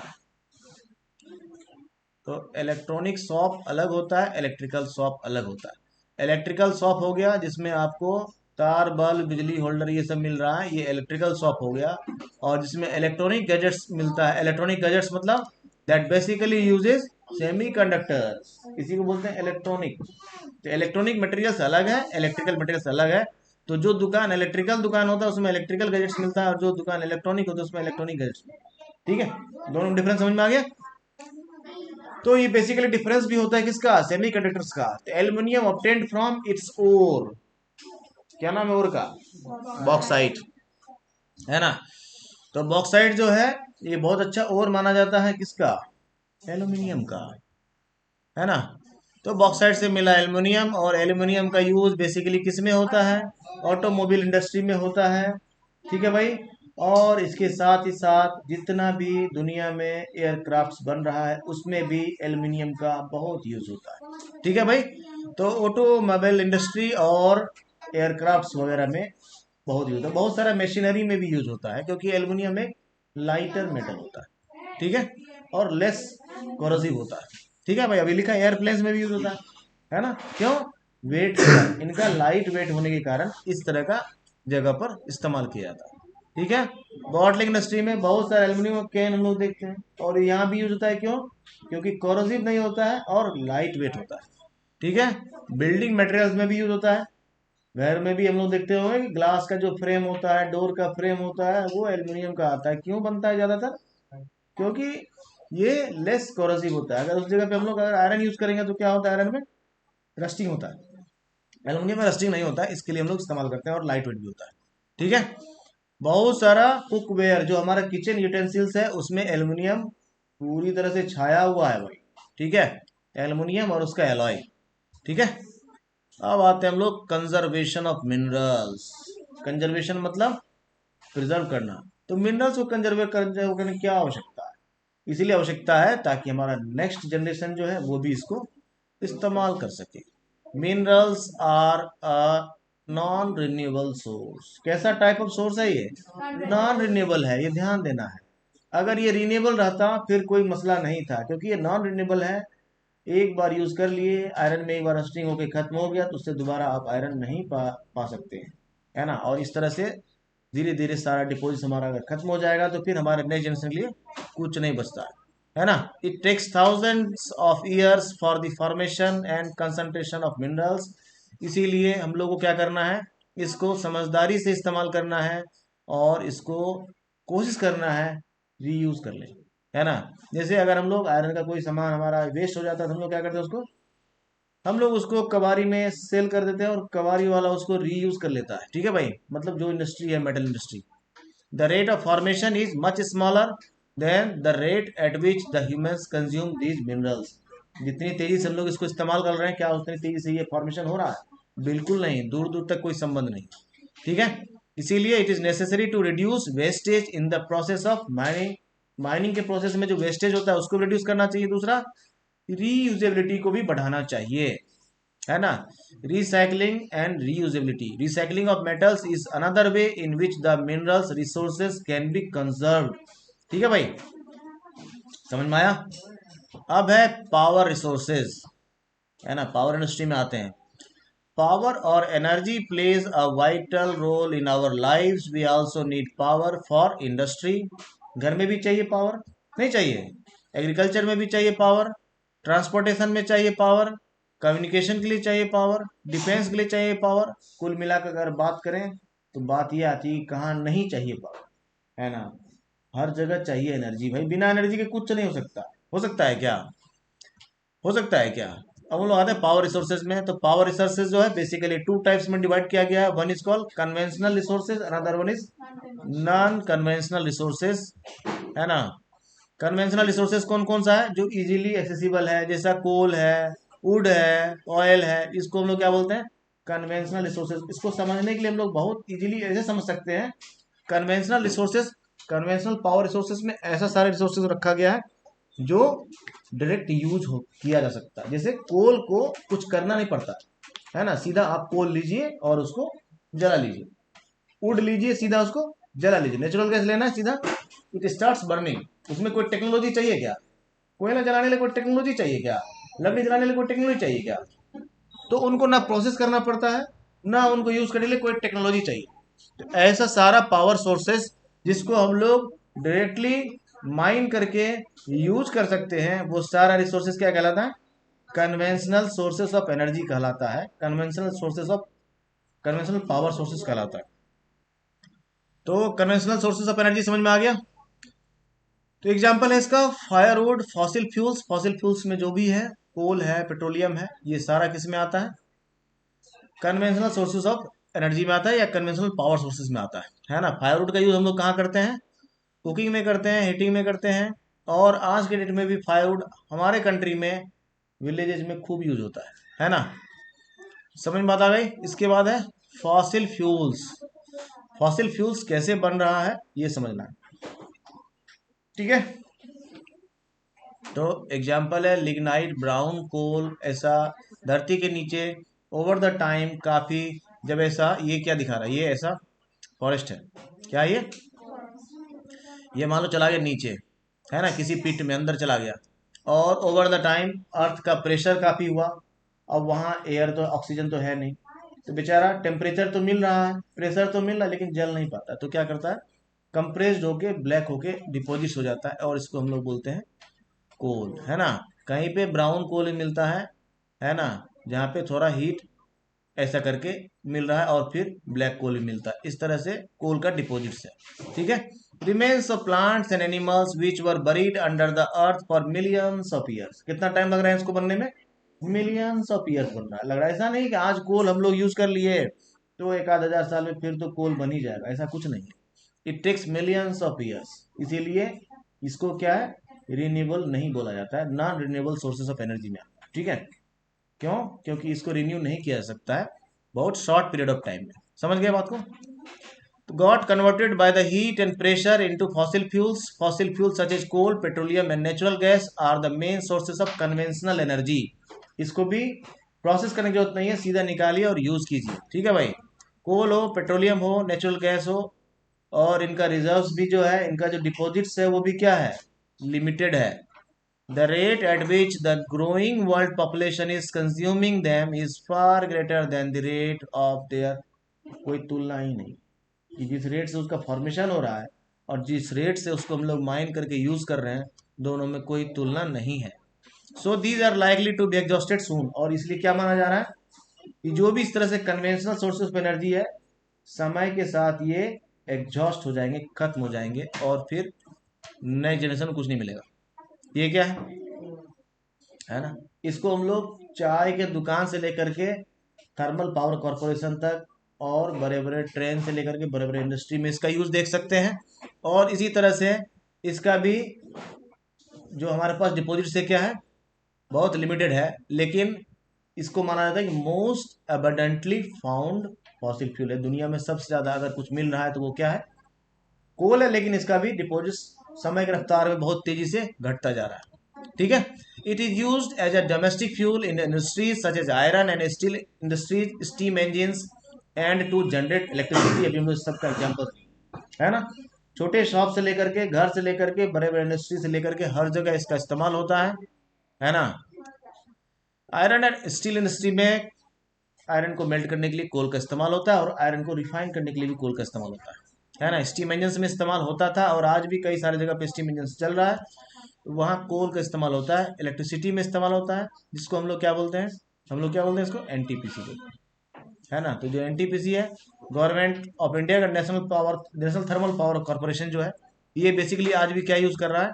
तो इलेक्ट्रॉनिक शॉप अलग होता है, इलेक्ट्रिकल शॉप अलग होता है। इलेक्ट्रिकल शॉप हो गया जिसमें आपको तार, बल्ब, बिजली होल्डर ये सब मिल रहा है, ये इलेक्ट्रिकल शॉप हो गया। और जिसमें इलेक्ट्रॉनिक गैजेट्स मिलता है, इलेक्ट्रॉनिक गैजेट्स मतलब that basically uses semi conductors, इसी को बोलते हैं इलेक्ट्रॉनिक। तो इलेक्ट्रॉनिक मटेरियल्स अलग है, इलेक्ट्रिकल मटेरियल्स अलग है। तो जो दुकान इलेक्ट्रिकल दुकान होता है उसमें इलेक्ट्रिकल गैजेट्स मिलता है, और जो दुकान इलेक्ट्रॉनिक होता है उसमें इलेक्ट्रॉनिक गैजेट्स मिलता है। ठीक है, दोनों डिफरेंस समझ में आ गया। तो ये बेसिकली डिफरेंस भी होता है किसका, सेमीकंडक्टर्स का। तो aluminium obtained from its ore, क्या नाम है ओर का, बॉक्साइट, है ना। तो बॉक्साइट जो है, ये बहुत अच्छा ओर माना जाता है किसका, एल्युमिनियम का, है ना। तो बॉक्साइट से मिला एल्युमिनियम, और एल्युमिनियम का यूज बेसिकली किस में होता है, ऑटोमोबाइल इंडस्ट्री में होता है। ठीक है भाई। और इसके साथ ही साथ जितना भी दुनिया में एयरक्राफ्ट्स बन रहा है उसमें भी एल्युमिनियम का बहुत यूज होता है। ठीक है भाई। तो ऑटोमोबाइल इंडस्ट्री और एयरक्राफ्ट्स वगैरह में बहुत यूज होता है, बहुत सारा मशीनरी में भी यूज होता है, क्योंकि एल्युमिनियम एक लाइटर मेटल होता है। ठीक है, और लेस कोरोसिव होता है। ठीक है भाई। अभी लिखा है एयरप्लेन्स में भी यूज होता है ना। क्यों, वेट, इनका लाइट वेट होने के कारण इस तरह का जगह पर इस्तेमाल किया जाता है। ठीक है। बॉटलिंग इंडस्ट्री में बहुत सारे एल्यूमिनियम कैन हम लोग देखते हैं, और यहाँ भी यूज होता है, क्यों, क्योंकि कोरोसिव नहीं होता है और लाइट वेट होता है। ठीक है। बिल्डिंग मटेरियल्स में भी यूज होता है, घर में भी हम लोग देखते होंगे कि ग्लास का जो फ्रेम होता है, डोर का फ्रेम होता है, वो एल्यूमिनियम का आता है। क्यों बनता है ज्यादातर, क्योंकि ये लेस कोरोसिव होता है। अगर उस जगह पे हम लोग अगर आयरन यूज करेंगे तो क्या होता है, आयरन में रस्टिंग होता है, एल्यूमिनियम में रस्टिंग नहीं होता है, इसके लिए हम लोग इस्तेमाल करते हैं, और लाइट वेट भी होता है। ठीक है। बहुत सारा कुकवेयर जो हमारा किचन यूटेंसिल्स है उसमें एल्युमिनियम पूरी तरह से छाया हुआ है भाई। ठीक है, एल्युमिनियम और उसका एलॉय। ठीक है। अब आते हैं हम लोग कंजर्वेशन ऑफ मिनरल्स। कंजर्वेशन मतलब प्रिजर्व करना। तो मिनरल्स को कंजर्व करने की क्या आवश्यकता है, इसीलिए आवश्यकता है ताकि हमारा नेक्स्ट जनरेशन जो है वो भी इसको इस्तेमाल कर सके। Minerals are a non renewable source. कैसा टाइप ऑफ सोर्स है ये? नॉन रिन्यूएबल है, ये ध्यान देना है। अगर ये रिन्यूएबल रहता फिर कोई मसला नहीं था, क्योंकि ये नॉन रिन्यूएबल है। एक बार यूज कर लिए, आयरन में एक बार रस्टिंग होकर खत्म हो गया तो उससे दोबारा आप आयरन नहीं पा सकते हैं, है ना। और इस तरह से धीरे धीरे सारा डिपॉजिट हमारा अगर खत्म हो जाएगा तो फिर हमारे नेक्स्ट जनरेशन के लिए कुछ नहीं बचता है ना। It takes thousands of years for the formation and concentration of minerals. इसीलिए हम लोग को क्या करना है, इसको समझदारी से इस्तेमाल करना है और इसको कोशिश करना है रीयूज कर लें, है ना। जैसे अगर हम लोग आयरन का कोई सामान हमारा वेस्ट हो जाता है तो हम लोग क्या करते हैं, उसको हम लोग उसको कबाड़ी में सेल कर देते हैं और कबाड़ी वाला उसको रीयूज कर लेता है, ठीक है भाई। मतलब जो इंडस्ट्री है, metal industry, the rate of formation is much smaller than the rate at which the humans consume these minerals. जितनी तेजी से हम लोग इसको इस्तेमाल कर रहे हैं, क्या उतनी तेजी से ये फॉर्मेशन हो रहा है? बिल्कुल नहीं, दूर दूर तक कोई संबंध नहीं, ठीक है। इसीलिए it is necessary to reduce wastage in the process of mining. Mining के प्रोसेस में जो वेस्टेज होता है उसको रिड्यूस करना चाहिए। दूसरा, रीयूजेबिलिटी को भी बढ़ाना चाहिए, है ना। Recycling and reusability. Recycling of metals is another way in which the minerals resources can be conserved. ठीक है भाई, समझ में आया। अब है पावर रिसोर्सेज, है ना। पावर इंडस्ट्री में आते हैं। पावर और energy plays a vital role in our lives. We also need power for industry. घर में भी चाहिए पावर, नहीं चाहिए? एग्रीकल्चर में भी चाहिए पावर, ट्रांसपोर्टेशन में चाहिए पावर, कम्युनिकेशन के लिए चाहिए पावर, डिफेंस के लिए चाहिए पावर। कुल मिलाकर अगर बात करें तो बात यह आती है कहाँ नहीं चाहिए पावर, है ना। हर जगह चाहिए एनर्जी भाई, बिना एनर्जी के कुछ नहीं हो सकता। हो सकता है क्या? हो सकता है क्या? अब हम लोग आते हैं पावर रिसोर्सेज में। तो पावर रिसोर्सेज जो है बेसिकली टू टाइप्स में डिवाइड किया गया है। One is called conventional resources, another one is non conventional resources, है ना। कन्वेंशनल रिसोर्सेज कौन कौन सा है? जो इजीली एक्सेसिबल है, जैसा कोल है, वुड है, ऑयल है, इसको हम लोग क्या बोलते हैं? Conventional resources. इसको समझने के लिए हम लोग बहुत इजीली ऐसे समझ सकते हैं। Conventional resources, conventional power resources में ऐसा सारे रिसोर्सेज रखा गया है जो डायरेक्ट यूज हो किया जा सकता है। जैसे कोल को कुछ करना नहीं पड़ता, है ना। सीधा आप कोल लीजिए और उसको जला लीजिए। वुड लीजिए, सीधा उसको जला लीजिए। नेचुरल गैस लेना है, सीधा इट स्टार्ट्स बर्निंग। उसमें कोई टेक्नोलॉजी चाहिए क्या? कोयला जलाने के लिए कोई टेक्नोलॉजी चाहिए क्या? लकड़ी जलाने के लिए कोई टेक्नोलॉजी चाहिए क्या? तो उनको ना प्रोसेस करना पड़ता है, ना उनको यूज करने के लिए कोई टेक्नोलॉजी चाहिए। तो ऐसा सारा पावर सोर्सेस जिसको हम लोग डायरेक्टली माइन करके यूज कर सकते हैं, वो सारा रिसोर्सेस क्या कहलाता है? कन्वेंशनल सोर्सेस ऑफ एनर्जी कहलाता है। कन्वेंशनल पावर सोर्सेस कहलाता है। तो कन्वेंशनल सोर्सेस ऑफ एनर्जी समझ में आ गया। तो एग्जांपल है इसका firewood, fossil fuels. Fossil fuels में जो भी है, कोल है, पेट्रोलियम है, ये सारा किस में आता है? कन्वेंशनल सोर्सेज ऑफ एनर्जी में आता है या कन्वेंशनल पावर सोर्सेज में आता है ना। फायरवुड का यूज हम लोग कहाँ करते हैं? कुकिंग में करते हैं, हीटिंग में करते हैं। और आज के डेट में भी फायरवुड हमारे कंट्री में विलेजेस में खूब यूज होता है ना। समझ में बात आ गई। इसके बाद है फॉसिल फ्यूल्स। फॉसिल फ्यूल्स कैसे बन रहा है ये समझना है, ठीक है। तो एग्जाम्पल है लिग्नाइट, ब्राउन कोल। ऐसा धरती के नीचे ओवर द टाइम काफी, जब ऐसा, ये क्या दिखा रहा है? ये ऐसा फॉरेस्ट है क्या? ये मान लो चला गया नीचे, है ना, किसी पिट में अंदर चला गया। और ओवर द टाइम अर्थ का प्रेशर काफी हुआ। अब वहाँ एयर तो, ऑक्सीजन तो है नहीं, तो बेचारा टेम्परेचर तो मिल रहा है, प्रेशर तो मिल रहा है, लेकिन जल नहीं पाता। तो क्या करता है? कंप्रेस्ड होके ब्लैक होके डिपोजिट हो जाता है और इसको हम लोग बोलते हैं कोल, है ना। कहीं पे ब्राउन कोल मिलता है ना, जहाँ पे थोड़ा हीट ऐसा करके मिल रहा है, और फिर ब्लैक कोल भी मिलता है। इस तरह से कोल का डिपॉजिट है, ठीक है। Remains of plants and animals which were buried under the earth for millions of years. कितना टाइम लग रहा है इसको बनने में? मिलियंस ऑफ ईयर्स बन रहा है। लग रहा है ऐसा नहीं कि आज कोल हम लोग यूज कर लिए तो एक आध हजार साल में फिर तो कोल बन ही जाएगा, ऐसा कुछ नहीं है। It takes millions of years. इसीलिए इसको क्या है? रिन्यूएबल नहीं बोला जाता है, non renewable sources of energy में आता है, ठीक है। क्यों? क्योंकि इसको रिन्यू नहीं किया जा सकता है बहुत शॉर्ट पीरियड ऑफ टाइम में। समझ गए बात को? got converted by the heat and pressure into fossil fuels. Fossil fuels such as coal, petroleum and natural gas are the main sources of conventional energy. इसको भी प्रोसेस करने की जरूरत नहीं है, सीधा निकालिए और यूज कीजिए। ठीक है भाई, कोल हो, पेट्रोलियम हो, नेचुरल गैस हो, और इनका रिजर्व्स भी जो है, इनका जो डिपॉजिट्स है वो भी क्या है, लिमिटेड है। The rate at which the growing world population is consuming them is far greater than the rate of their, कोई तुलना ही नहीं कि जिस रेट से उसका फॉर्मेशन हो रहा है और जिस रेट से उसको हम लोग माइन करके यूज कर रहे हैं, दोनों में कोई तुलना नहीं है। So these are likely to be exhausted soon, और इसलिए क्या माना जा रहा है कि जो भी इस तरह से कन्वेंशनल सोर्सेज ऑफ एनर्जी है, समय के साथ ये एग्जॉस्ट हो जाएंगे, खत्म हो जाएंगे, और फिर नए जनरेशन को कुछ नहीं मिलेगा। ये क्या है ना, इसको हम लोग चाय के दुकान से लेकर के थर्मल पावर कॉरपोरेशन तक, और बड़े बड़े ट्रेन से लेकर के बड़े बड़े इंडस्ट्री में इसका यूज देख सकते हैं। और इसी तरह से इसका भी जो हमारे पास डिपॉजिट से क्या है, बहुत लिमिटेड है, लेकिन इसको माना जाता है कि most abundantly found fossil fuel है। दुनिया में सबसे ज्यादा अगर कुछ मिल रहा है तो वो क्या है, कोल है, लेकिन इसका भी डिपॉजिट समय की रफ्तार में बहुत तेजी से घटता जा रहा है। ठीक है, it is used as a domestic fuel in industries such as iron and steel industries, steam engines and to generate electricity. अभी हम लोग सबका एग्जाम्पल है ना, छोटे शॉप से लेकर के, घर से लेकर के, बड़े बड़े इंडस्ट्री से लेकर के, हर जगह इसका इस्तेमाल होता है ना। आयरन एंड स्टील इंडस्ट्री में आयरन को मेल्ट करने के लिए कोल का इस्तेमाल होता है, और आयरन को रिफाइन करने के लिए भी कोल का इस्तेमाल होता है ना। स्टीम इंजन में इस्तेमाल होता था, और आज भी कई सारी जगह पे स्टीम इंजन चल रहा है, वहाँ कोल का इस्तेमाल होता है। इलेक्ट्रिसिटी में इस्तेमाल होता है, जिसको हम लोग क्या बोलते हैं, हम लोग क्या बोलते हैं इसको, एनटीपीसी बोलते हैं, है ना। तो जो एनटीपीसी है, गवर्नमेंट ऑफ इंडिया का नेशनल थर्मल पावर कॉर्पोरेशन जो ये बेसिकली आज भी क्या यूज कर रहा है,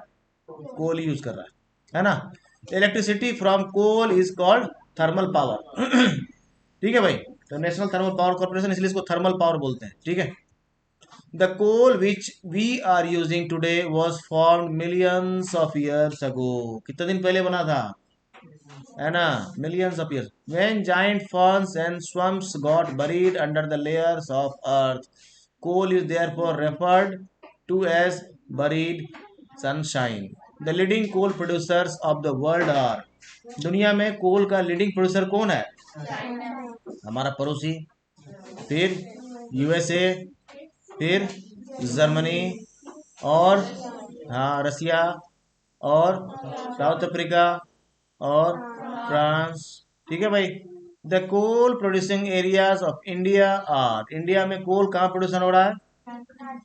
कोल यूज कर रहा है ना। Electricity from coal is called thermal power. ठीक है भाई, तो नेशनल थर्मल पावर कॉर्पोरेशन, इसलिए इसको थर्मल पावर बोलते हैं। ठीक है, the coal which we are using today was formed millions of years ago. कितने दिन पहले बना था, है ना, millions of years, when giant ferns and swamps got buried under the layers of earth. Coal is therefore referred to as buried sunshine. The leading coal producers of the world are. दुनिया में कोल का leading producer कौन है, हमारा पड़ोसी, फिर USA, फिर Germany, और हाँ रसिया, और साउथ अफ्रीका, और फ्रांस। ठीक है भाई, the coal producing areas of India are. India में कोल कहाँ प्रोड्यूसन हो रहा है,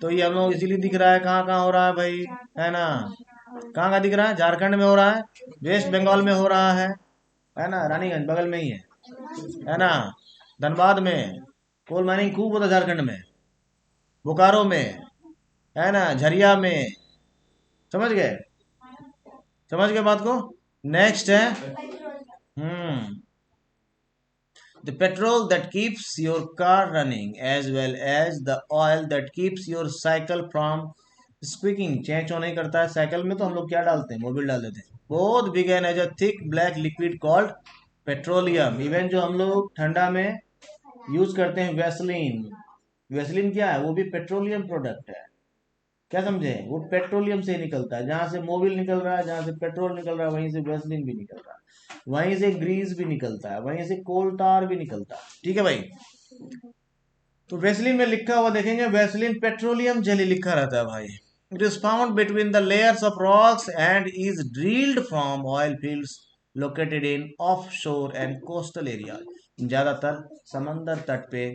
तो ये हम लोग इसीलिए दिख रहा है, कहाँ कहाँ हो रहा है भाई, है ना, कहाँ कहाँ दिख रहा है, झारखंड में हो रहा है, वेस्ट बंगाल में हो रहा है ना, रानीगंज बगल में ही है ना, धनबाद में कोल माइनिंग खूब होता है, झारखंड में, बोकारो में, है ना, झरिया में। समझ गए, समझ गए बात को। नेक्स्ट है the petrol that keeps your car running as well as the oil that keeps your cycle from squeaking। चेंचो नहीं करता है साइकिल में, तो हम लोग क्या डालते हैं, मोबिल डाल देते हैं। Both begin as a thick black liquid called petroleum. Even जो हम लोग ठंडा में यूज करते हैं वैसलीन, वैसलीन क्या है, वो भी पेट्रोलियम प्रोडक्ट है। क्या समझे, वो पेट्रोलियम से निकलता है, जहां से मोबिल निकल रहा है, जहां से पेट्रोल निकल रहा है, वहीं से वैसलीन भी निकल रहा है, वहीं से ग्रीस भी निकलता है, वहीं से कोल टार भी निकलता है। ठीक है भाई, तो वैसलीन में लिखा हुआ देखेंगे, वैसलीन पेट्रोलियम जेली लिखा रहता है भाई। It is found between the layers of rocks and is drilled from oil fields located in of शोर एंड कोस्टल एरिया। ज्यादातर समंदर तट पे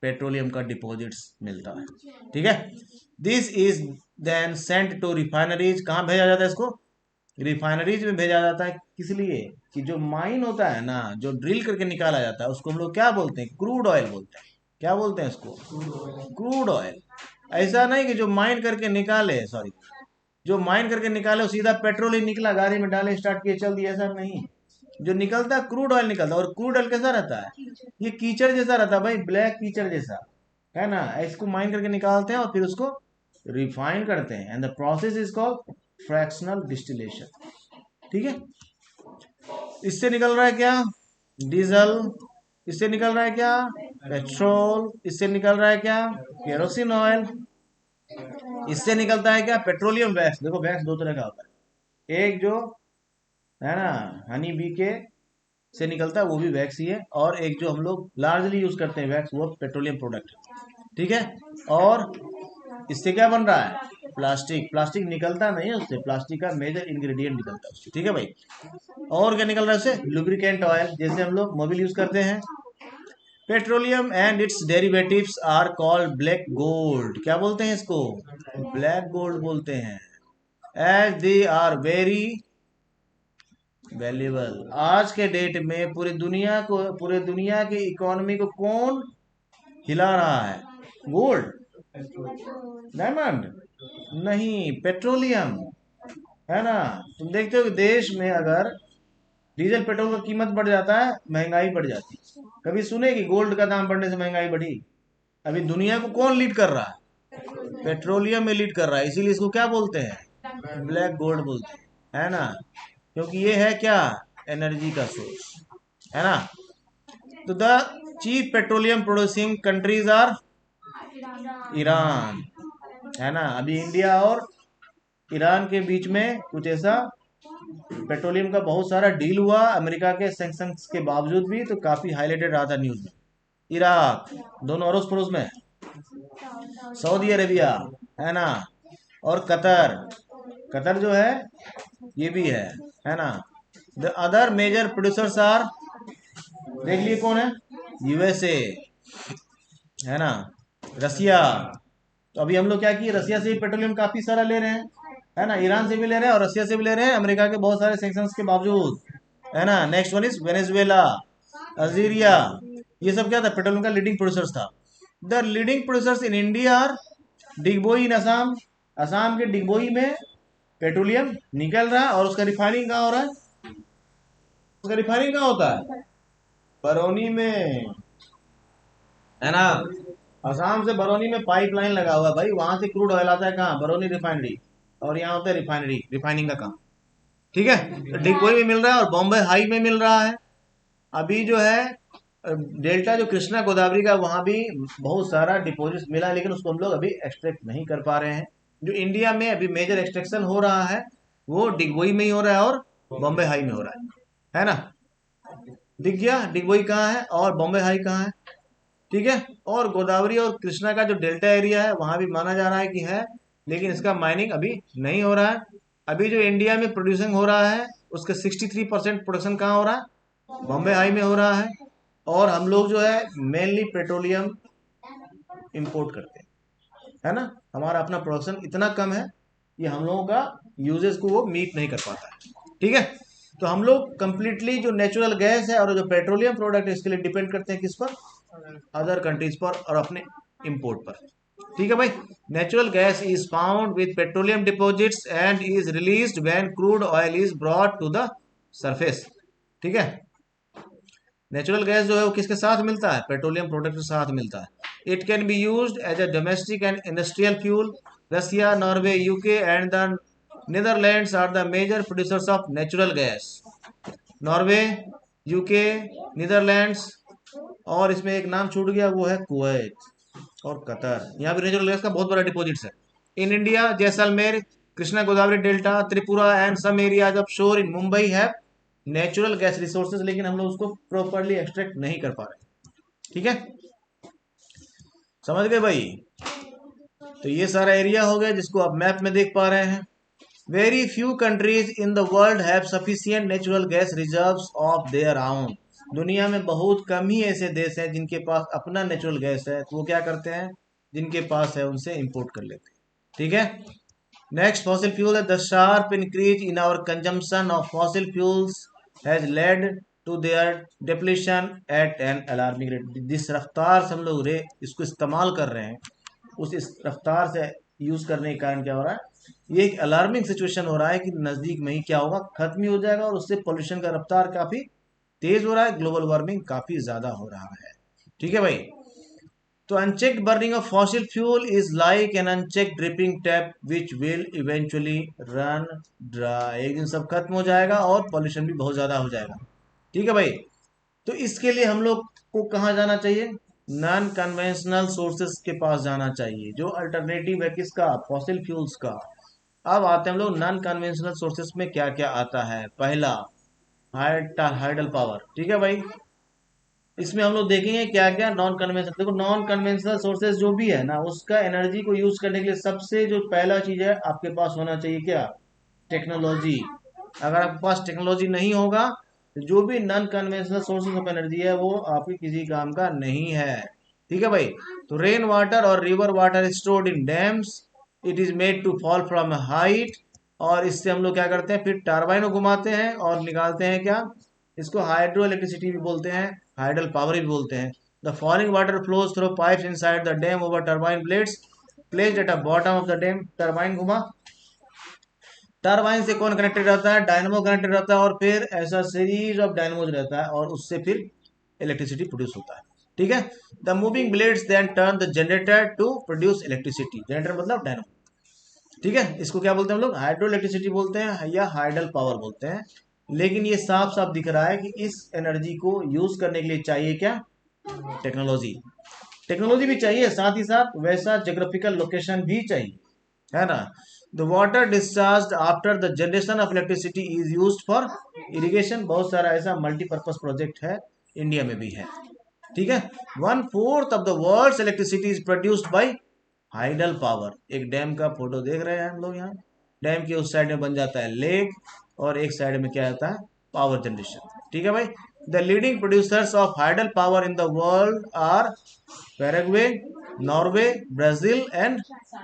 पेट्रोलियम का डिपॉजिट्स मिलता है। ठीक है, this is then sent to refineries. कहाँ भेजा जाता है इसको, रिफाइनरीज में भेजा जाता है। किस लिए, कि जो माइन होता है ना, जो ड्रिल करके निकाला जाता है, उसको हम लोग क्या बोलते हैं, क्रूड ऑयल बोलते हैं। क्या बोलते हैं इसको, क्रूड ऑयल। ऐसा नहीं कि जो माइन करके निकाले, सॉरी, जो माइन करके निकाले वो सीधा पेट्रोल ही निकला, गाड़ी में डाले, स्टार्ट किए, चल दिया, ऐसा नहीं। जो निकलता है क्रूड ऑयल निकलता है। और क्रूड ऑयल कैसा रहता है, ये कीचड़ जैसा रहता है भाई, ब्लैक कीचड़ जैसा, है ना। इसको माइन करके निकालते हैं और फिर उसको रिफाइन करते हैं, and the process is called fractional distillation. ठीक है, इससे निकल रहा है क्या, डीजल, इससे निकल रहा है क्या? पेट्रोल। इससे निकल रहा है क्या? Kerosene oil. इससे निकलता है क्या? Petroleum wax. देखो वैक्स दो तरह का होता है, एक जो है ना हनी बी के से निकलता है वो भी वैक्स ही है, और एक जो हम लोग लार्जली यूज करते हैं वैक्स वो पेट्रोलियम प्रोडक्ट है। ठीक है। और इससे क्या बन रहा है? प्लास्टिक। प्लास्टिक निकलता नहीं है उससे, प्लास्टिक का मेजर इंग्रेडिएंट निकलता है उससे। ठीक है भाई। और क्या निकल रहा है उससे? लुब्रिकेंट ऑयल, जैसे हम लोग मोबिल यूज करते हैं। Petroleum and its derivatives are called black gold. क्या बोलते हैं इसको? ब्लैक गोल्ड बोलते हैं। As they are very valuable. आज के डेट में पूरे दुनिया की इकोनॉमी को कौन हिला रहा है? गोल्ड? डायमंड? नहीं, पेट्रोलियम। है ना? तुम देखते हो कि देश में अगर डीजल पेट्रोल का कीमत बढ़ जाता है, महंगाई बढ़ जाती है। कभी सुने कि गोल्ड का दाम बढ़ने से महंगाई बढ़ी? अभी दुनिया को कौन लीड कर रहा है? पेट्रोलियम में लीड कर रहा है, इसीलिए इसको क्या बोलते हैं? ब्लैक गोल्ड बोलते हैं। है ना? क्योंकि ये है क्या? एनर्जी का सोर्स। है ना? तो the chief petroleum producing countries are Iran. है ना? अभी इंडिया और ईरान के बीच में कुछ ऐसा पेट्रोलियम का बहुत सारा डील हुआ, अमेरिका के सैंक्शंस के बावजूद भी, तो काफी हाईलाइटेड रहा था न्यूज में। इराक दोनों अड़ोस पड़ोस में, सऊदी अरेबिया, है ना, और कतर। कतर जो है ये भी है ना। The other major producers are, देख लिए कौन है? यूएसए, है ना, रसिया। तो अभी हम लोग क्या किए, रसिया से भी पेट्रोलियम काफी सारा ले रहे हैं। है ना? ईरान से भी ले रहे हैं और रसिया से भी ले रहे हैं, अमेरिका के बहुत सारे सैंक्शंस के बावजूद। है ना? Next one is Venezuela, Algeria. ये सब क्या था? पेट्रोलियम का लीडिंग प्रोड्यूसर्स था। The leading producers in India are Digboi in Assam. Assam के डिगबोई में पेट्रोलियम निकल रहा है और उसका रिफाइनिंग कहाँ हो रहा है? उसका रिफाइनिंग कहाँ होता है? बरौनी में। है ना? असम से बरौनी में पाइपलाइन लगा हुआ है भाई, वहां से क्रूड ऑयल आता है कहाँ? बरौनी रिफाइनरी। और यहाँ होता है रिफाइनरी, रिफाइनिंग का काम। ठीक है। तो डिगबोई में मिल रहा है और बॉम्बे हाई में मिल रहा है। अभी जो है डेल्टा जो कृष्णा गोदावरी का, वहां भी बहुत सारा डिपॉजिट मिला है, लेकिन उसको हम लोग अभी एक्सट्रैक्ट नहीं कर पा रहे हैं। जो इंडिया में अभी मेजर एक्सट्रैक्शन हो रहा है वो डिगबोई में ही हो रहा है और बॉम्बे हाई में हो रहा है ना? दिख गया डिगबोई कहाँ है और बॉम्बे हाई कहाँ है? ठीक है। और गोदावरी और कृष्णा का जो डेल्टा एरिया है वहां भी माना जा रहा है कि है, लेकिन इसका माइनिंग अभी नहीं हो रहा है। अभी जो इंडिया में प्रोड्यूसिंग हो रहा है उसके 63% प्रोडक्शन कहाँ हो रहा है? बॉम्बे हाई में हो रहा है। और हम लोग जो है मेनली पेट्रोलियम इंपोर्ट करते हैं। है ना? हमारा अपना प्रोडक्शन इतना कम है, ये हम लोगों का यूजेस को वो मीट नहीं कर पाता है। ठीक है। तो हम लोग कंप्लीटली जो नेचुरल गैस है और जो पेट्रोलियम प्रोडक्ट है इसके लिए डिपेंड करते हैं किस पर? अदर कंट्रीज पर और अपने इंपोर्ट पर। ठीक है भाई। Natural gas is found with petroleum deposits and is released when crude oil is brought to the surface. ठीक है। नेचुरल गैस जो है वो किसके साथ मिलता है? पेट्रोलियम प्रोडक्ट के साथ मिलता है। It can be used as a domestic and industrial fuel. Russia, Norway, UK and the Netherlands are the major producers of natural gas. Norway, UK, Netherlands, और इसमें एक नाम छूट गया वो है कुवैत और कतर। यहाँ भी नेचुरल गैस का बहुत बड़ा डिपॉजिट्स है। In India Jaisalmer, Krishna Godavari delta, Tripura and some areas of shore in Mumbai है नेचुरल गैस रिसोर्सेज, लेकिन हम लोग उसको प्रॉपरली एक्सट्रैक्ट नहीं कर पा रहे। ठीक है। समझ गए भाई? तो ये सारा एरिया हो गया जिसको आप मैप में देख पा रहे हैं। Very few countries in the world have sufficient natural gas reserves of their own. दुनिया में बहुत कम ही ऐसे देश हैं जिनके पास अपना नेचुरल गैस है, तो वो क्या करते हैं? जिनके पास है उनसे इंपोर्ट कर लेते हैं। ठीक है। नेक्स्ट, फॉसिल फ्यूल है। The sharp increase in our consumption of fossil fuels has led to their depletion at an alarming rate. जिस रफ्तार से हम लोग इसको इस्तेमाल कर रहे हैं, उस इस रफ्तार से यूज करने के कारण क्या हो रहा है? ये एक अलार्मिंग सिचुएशन हो रहा है कि नजदीक में ही क्या होगा? खत्म ही हो जाएगा, और उससे पोल्यूशन का रफ्तार काफी तेज हो रहा है, ग्लोबल वार्मिंग काफी ज्यादा हो रहा है। ठीक है भाई। तो unchecked burning of fossil fuel is like an unchecked dripping tap which will eventually run dry. एक दिन सब खत्म हो जाएगा और पॉल्यूशन भी बहुत ज्यादा हो जाएगा। ठीक है भाई। तो इसके लिए हम लोग को कहाँ जाना चाहिए? नॉन कन्वेंशनल सोर्सेस के पास जाना चाहिए, जो अल्टरनेटिव है किसका? फॉसिल फ्यूल्स का। अब आते हैं हम लोग नॉन कन्वेंशनल सोर्सेस में क्या क्या आता है। पहला, हाइडल पावर। ठीक है भाई, इसमें हम लोग देखेंगे क्या क्या नॉन कन्वेंशनल। देखो, नॉन कन्वेंशनल सोर्सेज जो भी है ना, उसका एनर्जी को यूज करने के लिए सबसे जो पहला चीज है आपके पास होना चाहिए क्या? टेक्नोलॉजी। अगर आपके पास टेक्नोलॉजी नहीं होगा तो जो भी non conventional sources of energy है वो आपके किसी काम का नहीं है। ठीक है भाई। तो रेन वाटर और river water stored in dams, it is made to fall from height. और इससे हम लोग क्या करते हैं, फिर टरबाइन को घुमाते हैं और निकालते हैं क्या? इसको हाइड्रो इलेक्ट्रिसिटी भी बोलते हैं, हाइडल पावर भी बोलते हैं। The falling water flows through pipes inside the dam over turbine blades placed at the bottom of the dam. Turbine घुमा, टरबाइन से कौन कनेक्टेड रहता है? डायनमो कनेक्टेड रहता है, और फिर ऐसा सीरीज ऑफ डायनमोज रहता है और उससे फिर इलेक्ट्रिसिटी प्रोड्यूस होता है। ठीक है। The moving blades then turn the generator to produce electricity. Generator मतलब डायनमो। ठीक है, इसको क्या बोलते हैं हम लोग? हाइड्रो इलेक्ट्रिसिटी बोलते हैं या हाइडल पावर बोलते हैं। लेकिन ये साफ साफ दिख रहा है कि इस एनर्जी को यूज करने के लिए चाहिए क्या? टेक्नोलॉजी। टेक्नोलॉजी भी चाहिए, साथ ही साथ वैसा जोग्राफिकल लोकेशन भी चाहिए, है ना। The water discharge after the generation of electricity is used for irrigation. बहुत सारा ऐसा मल्टीपर्पज प्रोजेक्ट है, इंडिया में भी है। ठीक है। 1/4 of the world's electricity is produced by hydel power. एक डैम का फोटो देख रहे हैं हम लोग यहाँ। डैम के उस साइड में बन जाता है लेक, और एक साइड में क्या आता है? Power generation. ठीक है भाई। The leading producers of hydel power in the world are Paraguay, Norway, Brazil and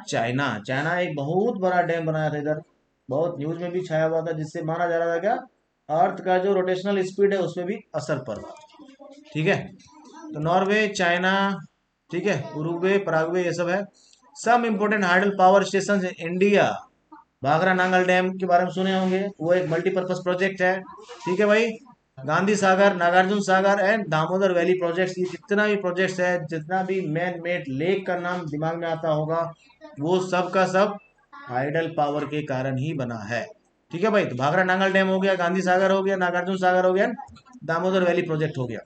China. China एक बहुत बड़ा डैम बनाया था इधर, बहुत न्यूज में भी छाया हुआ था, जिससे माना जा रहा था क्या? अर्थ का जो रोटेशनल स्पीड है उसमें भी असर पड़ रहा है। ठीक है। तो नॉर्वे, चाइना, ठीक है, उरुग्वे, पराग्वे, ये सब है। Some important hydel power station in India. Bhakra Nangal dam के बारे में सुने होंगे, वो एक मल्टीपर्पज प्रोजेक्ट है। ठीक है भाई। Gandhi Sagar, Nagarjuna Sagar and Damodar valley projects, ये जितना भी प्रोजेक्ट्स है, जितना भी मैन मेड लेक का नाम दिमाग में आता होगा, वो सब का सब हाइडल पावर के कारण ही बना है। ठीक है भाई। तो भाखरा नांगल डैम हो गया, गांधी सागर हो गया, नागार्जुन सागर हो गया, दामोदर वैली प्रोजेक्ट हो गया।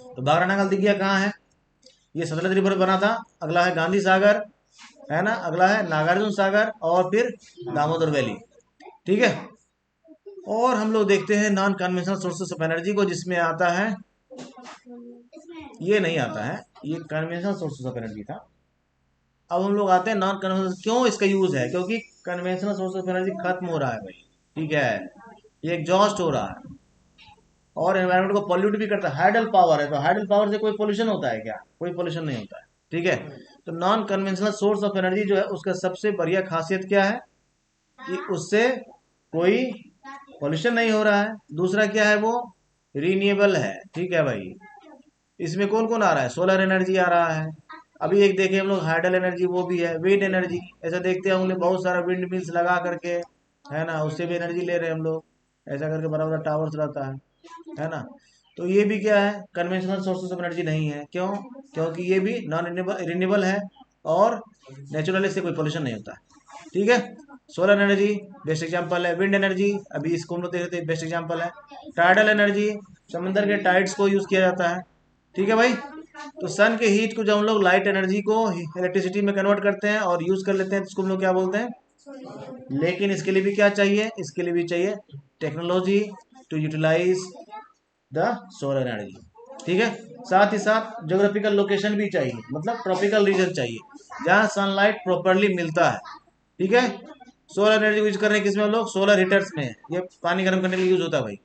तो भाखरा नांगल दिख गया कहाँ है? ये सतलज रिवर बना था। अगला है गांधी सागर, है ना, अगला है नागार्जुन सागर, और फिर दामोदर वैली। ठीक है। और हम लोग देखते हैं non conventional sources of energy को, जिसमें आता है, ये नहीं आता है, ये कन्वेंशनल सोर्सेस ऑफ एनर्जी था। अब हम लोग आते हैं नॉन कन्वेंशनल। क्यों इसका यूज है? क्योंकि कन्वेंशनल सोर्स ऑफ एनर्जी खत्म हो रहा है भाई। ठीक है, ये एग्जॉस्ट हो रहा है और एनवायरनमेंट को पॉल्यूट भी करता है। हाइडल पावर है, तो हाइडल पावर से कोई पोल्यूशन होता है क्या? कोई पोल्यूशन नहीं होता है। ठीक है। तो non conventional source of energy जो है, उसका सबसे बढ़िया खासियत क्या है? कि उससे कोई पॉल्यूशन नहीं हो रहा है। दूसरा क्या है? वो रीन्यूएबल है। ठीक है भाई। इसमें कौन कौन आ रहा है? सोलर एनर्जी आ रहा है। अभी एक देखे हम लोग हाइडल एनर्जी, वो भी है। विंड एनर्जी, ऐसा देखते हैं हम लोग, बहुत सारा विंड मिल्स लगा करके, है ना, उससे भी एनर्जी ले रहे हैं हम लोग। ऐसा करके बड़ा बड़ा टावर्स रहता है ना। तो ये भी क्या है? कन्वेंशनल सोर्सेस ऑफ एनर्जी नहीं है। क्यों? क्योंकि ये भी नॉन रिन्यूएबल है और नेचुरली से कोई पोल्यूशन नहीं होता है। ठीक है। सोलर एनर्जी बेस्ट एग्जांपल है। विंड एनर्जी, अभी इसको हम लोग देखते हैं, बेस्ट एग्जांपल है। टाइडल एनर्जी, समंदर के टाइड्स को यूज किया जाता है। ठीक है भाई। तो सन के हीट को जब हम लोग लाइट एनर्जी को इलेक्ट्रिसिटी में कन्वर्ट करते हैं और यूज कर लेते हैं, तो इसको हम लोग क्या बोलते हैं? लेकिन इसके लिए भी क्या चाहिए? इसके लिए भी चाहिए technology to utilize the solar energy. ठीक है। साथ ही साथ ज्योग्राफिकल लोकेशन भी चाहिए, मतलब ट्रॉपिकल रीजन चाहिए जहाँ सनलाइट प्रॉपरली मिलता है। ठीक है। सोलर एनर्जी यूज कर रहे हैं किसमें हम लोग? सोलर हीटर्स में। ये पानी गर्म करने के लिए यूज होता है भाई,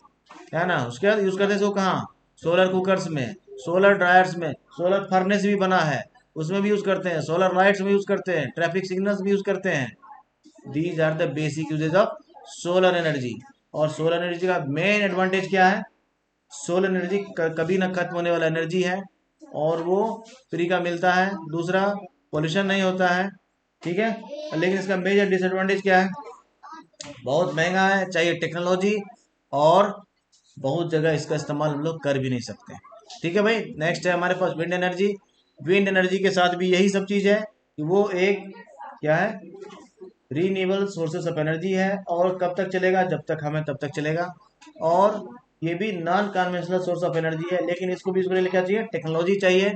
है ना। उसके बाद यूज करते हैं इसको कहाँ? सोलर कुकर्स में, सोलर ड्रायर्स में, सोलर फर्नेस भी बना है, उसमें भी यूज करते हैं। सोलर लाइट्स में यूज करते हैं, ट्रैफिक सिग्नल्स भी यूज करते हैं। These are the basic usages of solar energy. और सोलर एनर्जी का मेन एडवांटेज क्या है? सोलर एनर्जी कभी ना खत्म होने वाला एनर्जी है, और वो फ्री का मिलता है। दूसरा, पोल्यूशन नहीं होता है। ठीक है। लेकिन इसका मेजर डिसएडवांटेज क्या है? बहुत महंगा है, चाहिए टेक्नोलॉजी, और बहुत जगह इसका इस्तेमाल हम लोग कर भी नहीं सकते। ठीक है भाई। नेक्स्ट है हमारे पास विंड एनर्जी। विंड एनर्जी के साथ भी यही सब चीज़ है कि वो एक क्या है? रीन्यूएबल सोर्सेस ऑफ एनर्जी है। और कब तक चलेगा? जब तक हमें तब तक चलेगा। और ये भी non conventional source of energy है, लेकिन इसको भी उसके लिए क्या चाहिए, टेक्नोलॉजी चाहिए।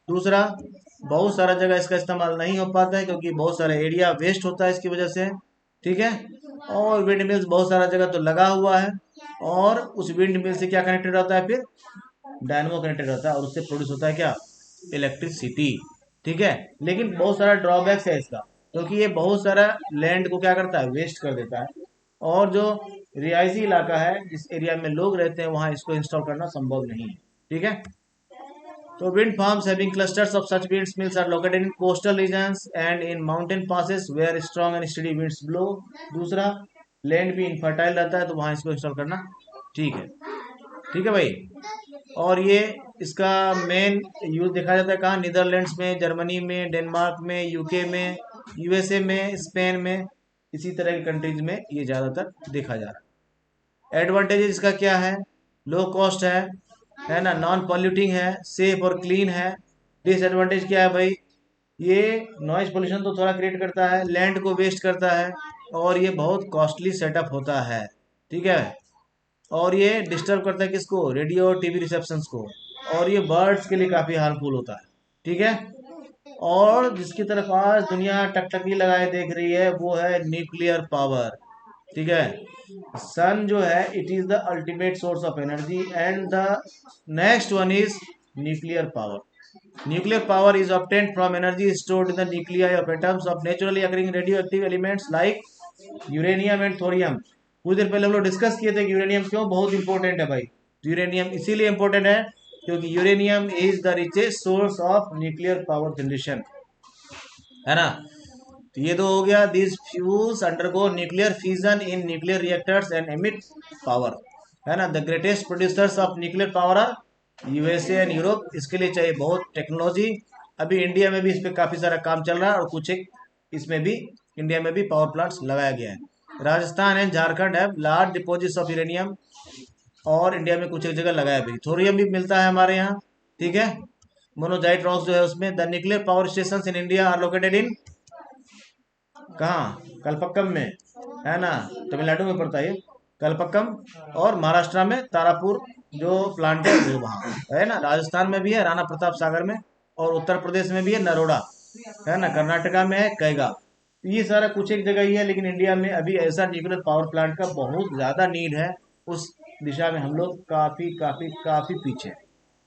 दूसरा, बहुत सारा जगह इसका इस्तेमाल नहीं हो पाता है क्योंकि बहुत सारा एरिया वेस्ट होता है इसकी वजह से। ठीक है। और विंड मिल्स बहुत सारा जगह तो लगा हुआ है, और उस विंड मिल से क्या कनेक्टेड रहता है, फिर डायनमो कनेक्टेड रहता है, और उससे प्रोड्यूस होता है क्या, इलेक्ट्रिसिटी। ठीक है। लेकिन बहुत सारा ड्रॉबैक्स है इसका, क्योंकि ये बहुत सारा लैंड को क्या करता है, वेस्ट कर देता है। और जो रिहायशी इलाका है, जिस एरिया में लोग रहते हैं, वहां इसको इंस्टॉल करना संभव नहीं है। ठीक है। तो wind farms having clusters of such wind mills are located in coastal regions and in mountain passes where strong and steady winds blow। दूसरा, लैंड भी इनफर्टाइल रहता है, तो वहां इसको इंस्टॉल करना ठीक है। ठीक है भाई। और ये इसका मेन यूज देखा जाता है कहाँ, नीदरलैंड्स में, जर्मनी में, डेनमार्क में, यूके में, यूएसए में, स्पेन में, इसी तरह की कंट्रीज में ये ज़्यादातर देखा जा रहा है। एडवांटेज इसका क्या है, लो कॉस्ट है ना, नॉन पॉल्यूटिंग है, सेफ और क्लीन है। डिसएडवांटेज क्या है भाई, ये नॉइज पोल्यूशन तो थोड़ा क्रिएट करता है, लैंड को वेस्ट करता है, और ये बहुत कॉस्टली सेटअप होता है। ठीक है। और ये डिस्टर्ब करता है किसको, रेडियो और टीवी रिसेप्शंस को, और ये बर्ड्स के लिए काफ़ी हार्मफुल होता है। ठीक है। और जिसकी तरफ आज दुनिया टकटकी लगाए देख रही है, वो है न्यूक्लियर पावर। ठीक है। सन जो है, it is the ultimate source of energy, and the next one is nuclear power. Nuclear power is obtained from energy stored in the nuclei of atoms of naturally occurring radioactive elements like uranium and thorium. कुछ देर पहले हम लोग discuss किए थे कि uranium क्यों बहुत important है भाई। यूरेनियम इसीलिए इंपॉर्टेंट है क्योंकि uranium is the richest source of nuclear power generation, है ना। तो ये तो हो गया, this fuels undergo nuclear fusion in nuclear reactors and emit power, है ना। The greatest producers of nuclear power are USA and Europe. इसके लिए चाहिए बहुत टेक्नोलॉजी। अभी इंडिया में भी इस पर काफ़ी सारा काम चल रहा है, और कुछ एक इसमें भी इंडिया में भी पावर प्लांट्स लगाया गया है। राजस्थान एंड झारखंड है लार्ज डिपोजिट्स ऑफ यूरेनियम, और इंडिया में कुछ एक जगह लगाया भी। थोरियम भी मिलता है हमारे यहाँ। ठीक है। मोनोजाइट रॉक्स जो है उसमें। The nuclear power station in India are located in कहाँ, कलपक्कम में, है ना, तमिलनाडु में पड़ता है ये कलपक्कम। और महाराष्ट्र में तारापुर जो प्लांट है वो वहाँ है ना। राजस्थान में भी है राणा प्रताप सागर में, और उत्तर प्रदेश में भी है नरोडा, है ना। कर्नाटका में है कैगा। ये सारा कुछ एक जगह ही है, लेकिन इंडिया में अभी ऐसा न्यूक्लियर पावर प्लांट का बहुत ज़्यादा नीड है। उस दिशा में हम लोग काफ़ी काफ़ी काफ़ी पीछे हैं।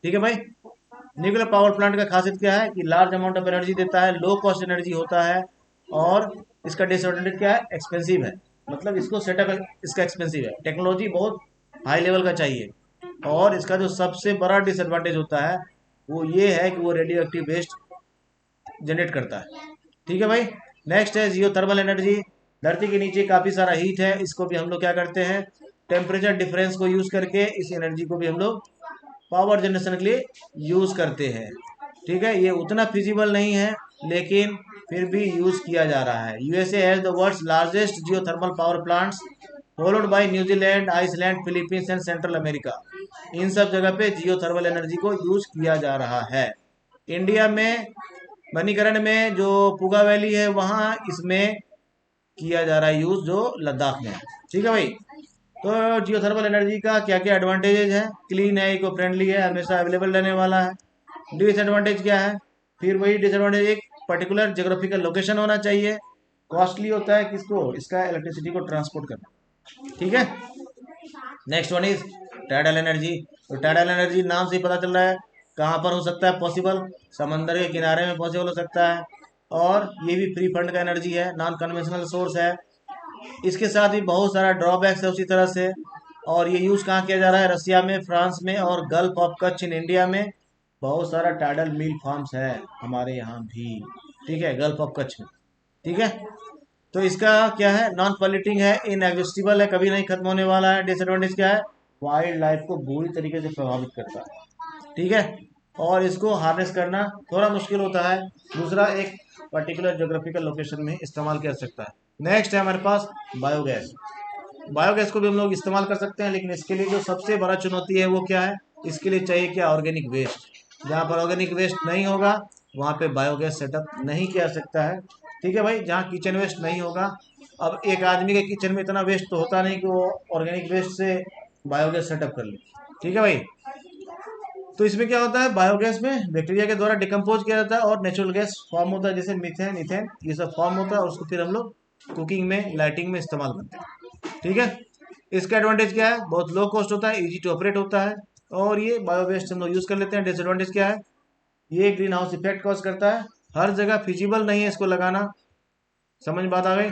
ठीक है भाई। न्यूक्लियर पावर प्लांट का खासियत क्या है कि लार्ज अमाउंट ऑफ एनर्जी देता है, लो कॉस्ट एनर्जी होता है, और इसका डिसएडवांटेज क्या है, एक्सपेंसिव है। मतलब इसको सेटअप इसका एक्सपेंसिव है, टेक्नोलॉजी बहुत हाई लेवल का चाहिए। और इसका जो सबसे बड़ा डिसएडवांटेज होता है वो ये है कि वो रेडियो एक्टिव वेस्ट जनरेट करता है। ठीक है भाई। नेक्स्ट है जियो थर्मल एनर्जी। धरती के नीचे काफ़ी सारा हीट है, इसको भी हम लोग क्या करते हैं, टेम्परेचर डिफरेंस को यूज़ करके इस एनर्जी को भी हम लोग पावर जनरेशन के लिए यूज़ करते हैं। ठीक है। ये उतना फिजिबल नहीं है, लेकिन फिर भी यूज़ किया जा रहा है। USA has the world's largest geothermal power plants, followed by New Zealand, Iceland, Philippines and central America. इन सब जगह पे जियोथर्मल एनर्जी को यूज़ किया जा रहा है। इंडिया में मणिकरण में जो पुगा वैली है, वहाँ इसमें किया जा रहा है यूज़, जो लद्दाख में है। ठीक है भाई। तो जियोथर्मल एनर्जी का क्या क्या एडवांटेजेज है, क्लीन है, इको फ्रेंडली है, हमेशा अवेलेबल रहने वाला है। डिसएडवांटेज क्या है, फिर वही डिसएडवांटेज, एक पर्टिकुलर जोग्राफिकल लोकेशन होना चाहिए, कॉस्टली होता है किसको, इसका इलेक्ट्रिसिटी को ट्रांसपोर्ट करना। ठीक है। Next one is tidal energy. तो टाइडल एनर्जी नाम से ही पता चल रहा है कहाँ पर हो सकता है पॉसिबल, समंदर के किनारे में पॉसिबल हो सकता है, और ये भी फ्री फंड का एनर्जी है, नॉन कन्वेंशनल सोर्स है। इसके साथ भी बहुत सारा ड्रॉबैक्स है उसी तरह से। और ये यूज़ कहाँ किया जा रहा है, रसिया में, फ्रांस में, और gulf of Kutch in India में बहुत सारा टाइडल मिल फार्म्स है हमारे यहाँ भी। ठीक है, गल्फ ऑफ कच्छ में। ठीक है। तो इसका क्या है, नॉन पॉल्यूटिंग है, इनएग्जिस्टिबल है, कभी नहीं खत्म होने वाला है। डिसएडवांटेज क्या है, वाइल्ड लाइफ को बुरी तरीके से प्रभावित करता है। ठीक है। और इसको हार्नेस करना थोड़ा मुश्किल होता है। दूसरा, एक पर्टिकुलर जोग्राफिकल लोकेशन में इस्तेमाल किया जा सकता है। नेक्स्ट है हमारे पास बायोगैस। बायोगैस को भी हम लोग इस्तेमाल कर सकते हैं, लेकिन इसके लिए जो सबसे बड़ा चुनौती है वो क्या है, इसके लिए चाहिए क्या, ऑर्गेनिक वेस्ट। जहाँ पर ऑर्गेनिक वेस्ट नहीं होगा वहाँ पे बायोगैस सेटअप नहीं किया जा सकता है। ठीक है भाई। जहाँ किचन वेस्ट नहीं होगा, अब एक आदमी के किचन में इतना वेस्ट तो होता नहीं कि वो ऑर्गेनिक वेस्ट से बायोगैस सेटअप कर ली। ठीक है भाई। तो इसमें क्या होता है, बायोगैस में बैक्टीरिया के द्वारा डिकम्पोज किया जाता है और नेचुरल गैस फॉर्म होता है, जैसे मीथेन, इथेन, ये सब फॉर्म होता है और उसको फिर हम लोग कुकिंग में, लाइटिंग में इस्तेमाल करते हैं। ठीक है। इसका एडवांटेज क्या है, बहुत लो कॉस्ट होता है, इजी टू ऑपरेट होता है और ये बायोवेस्ट हम लोग यूज कर लेते हैं। डिसएडवांटेज क्या है, ये ग्रीन हाउस इफेक्ट कॉज करता है, हर जगह फिजिबल नहीं है इसको लगाना। समझ में बात आ गई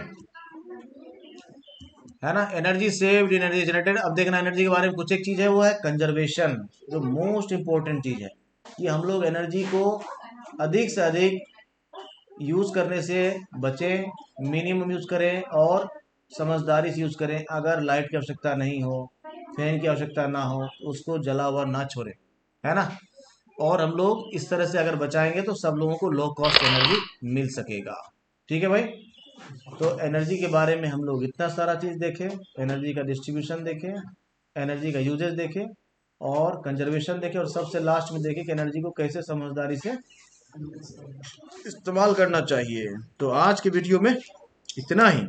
है ना। Energy saved, energy generated. अब देखना एनर्जी के बारे में कुछ एक चीज है, वो है कंजर्वेशन, जो मोस्ट इंपॉर्टेंट चीज है कि हम लोग एनर्जी को अधिक से अधिक यूज करने से बचें, मिनिमम यूज करें और समझदारी से यूज करें। अगर लाइट की आवश्यकता नहीं हो, फैन की आवश्यकता ना हो, तो उसको जला हुआ ना छोड़े, है ना। और हम लोग इस तरह से अगर बचाएंगे तो सब लोगों को लो कॉस्ट एनर्जी मिल सकेगा। ठीक है भाई। तो एनर्जी के बारे में हम लोग इतना सारा चीज देखें, एनर्जी का डिस्ट्रीब्यूशन देखें, एनर्जी का यूजेज देखें और कंजर्वेशन देखें और सबसे लास्ट में देखें कि एनर्जी को कैसे समझदारी से इस्तेमाल करना चाहिए। तो आज के वीडियो में इतना ही।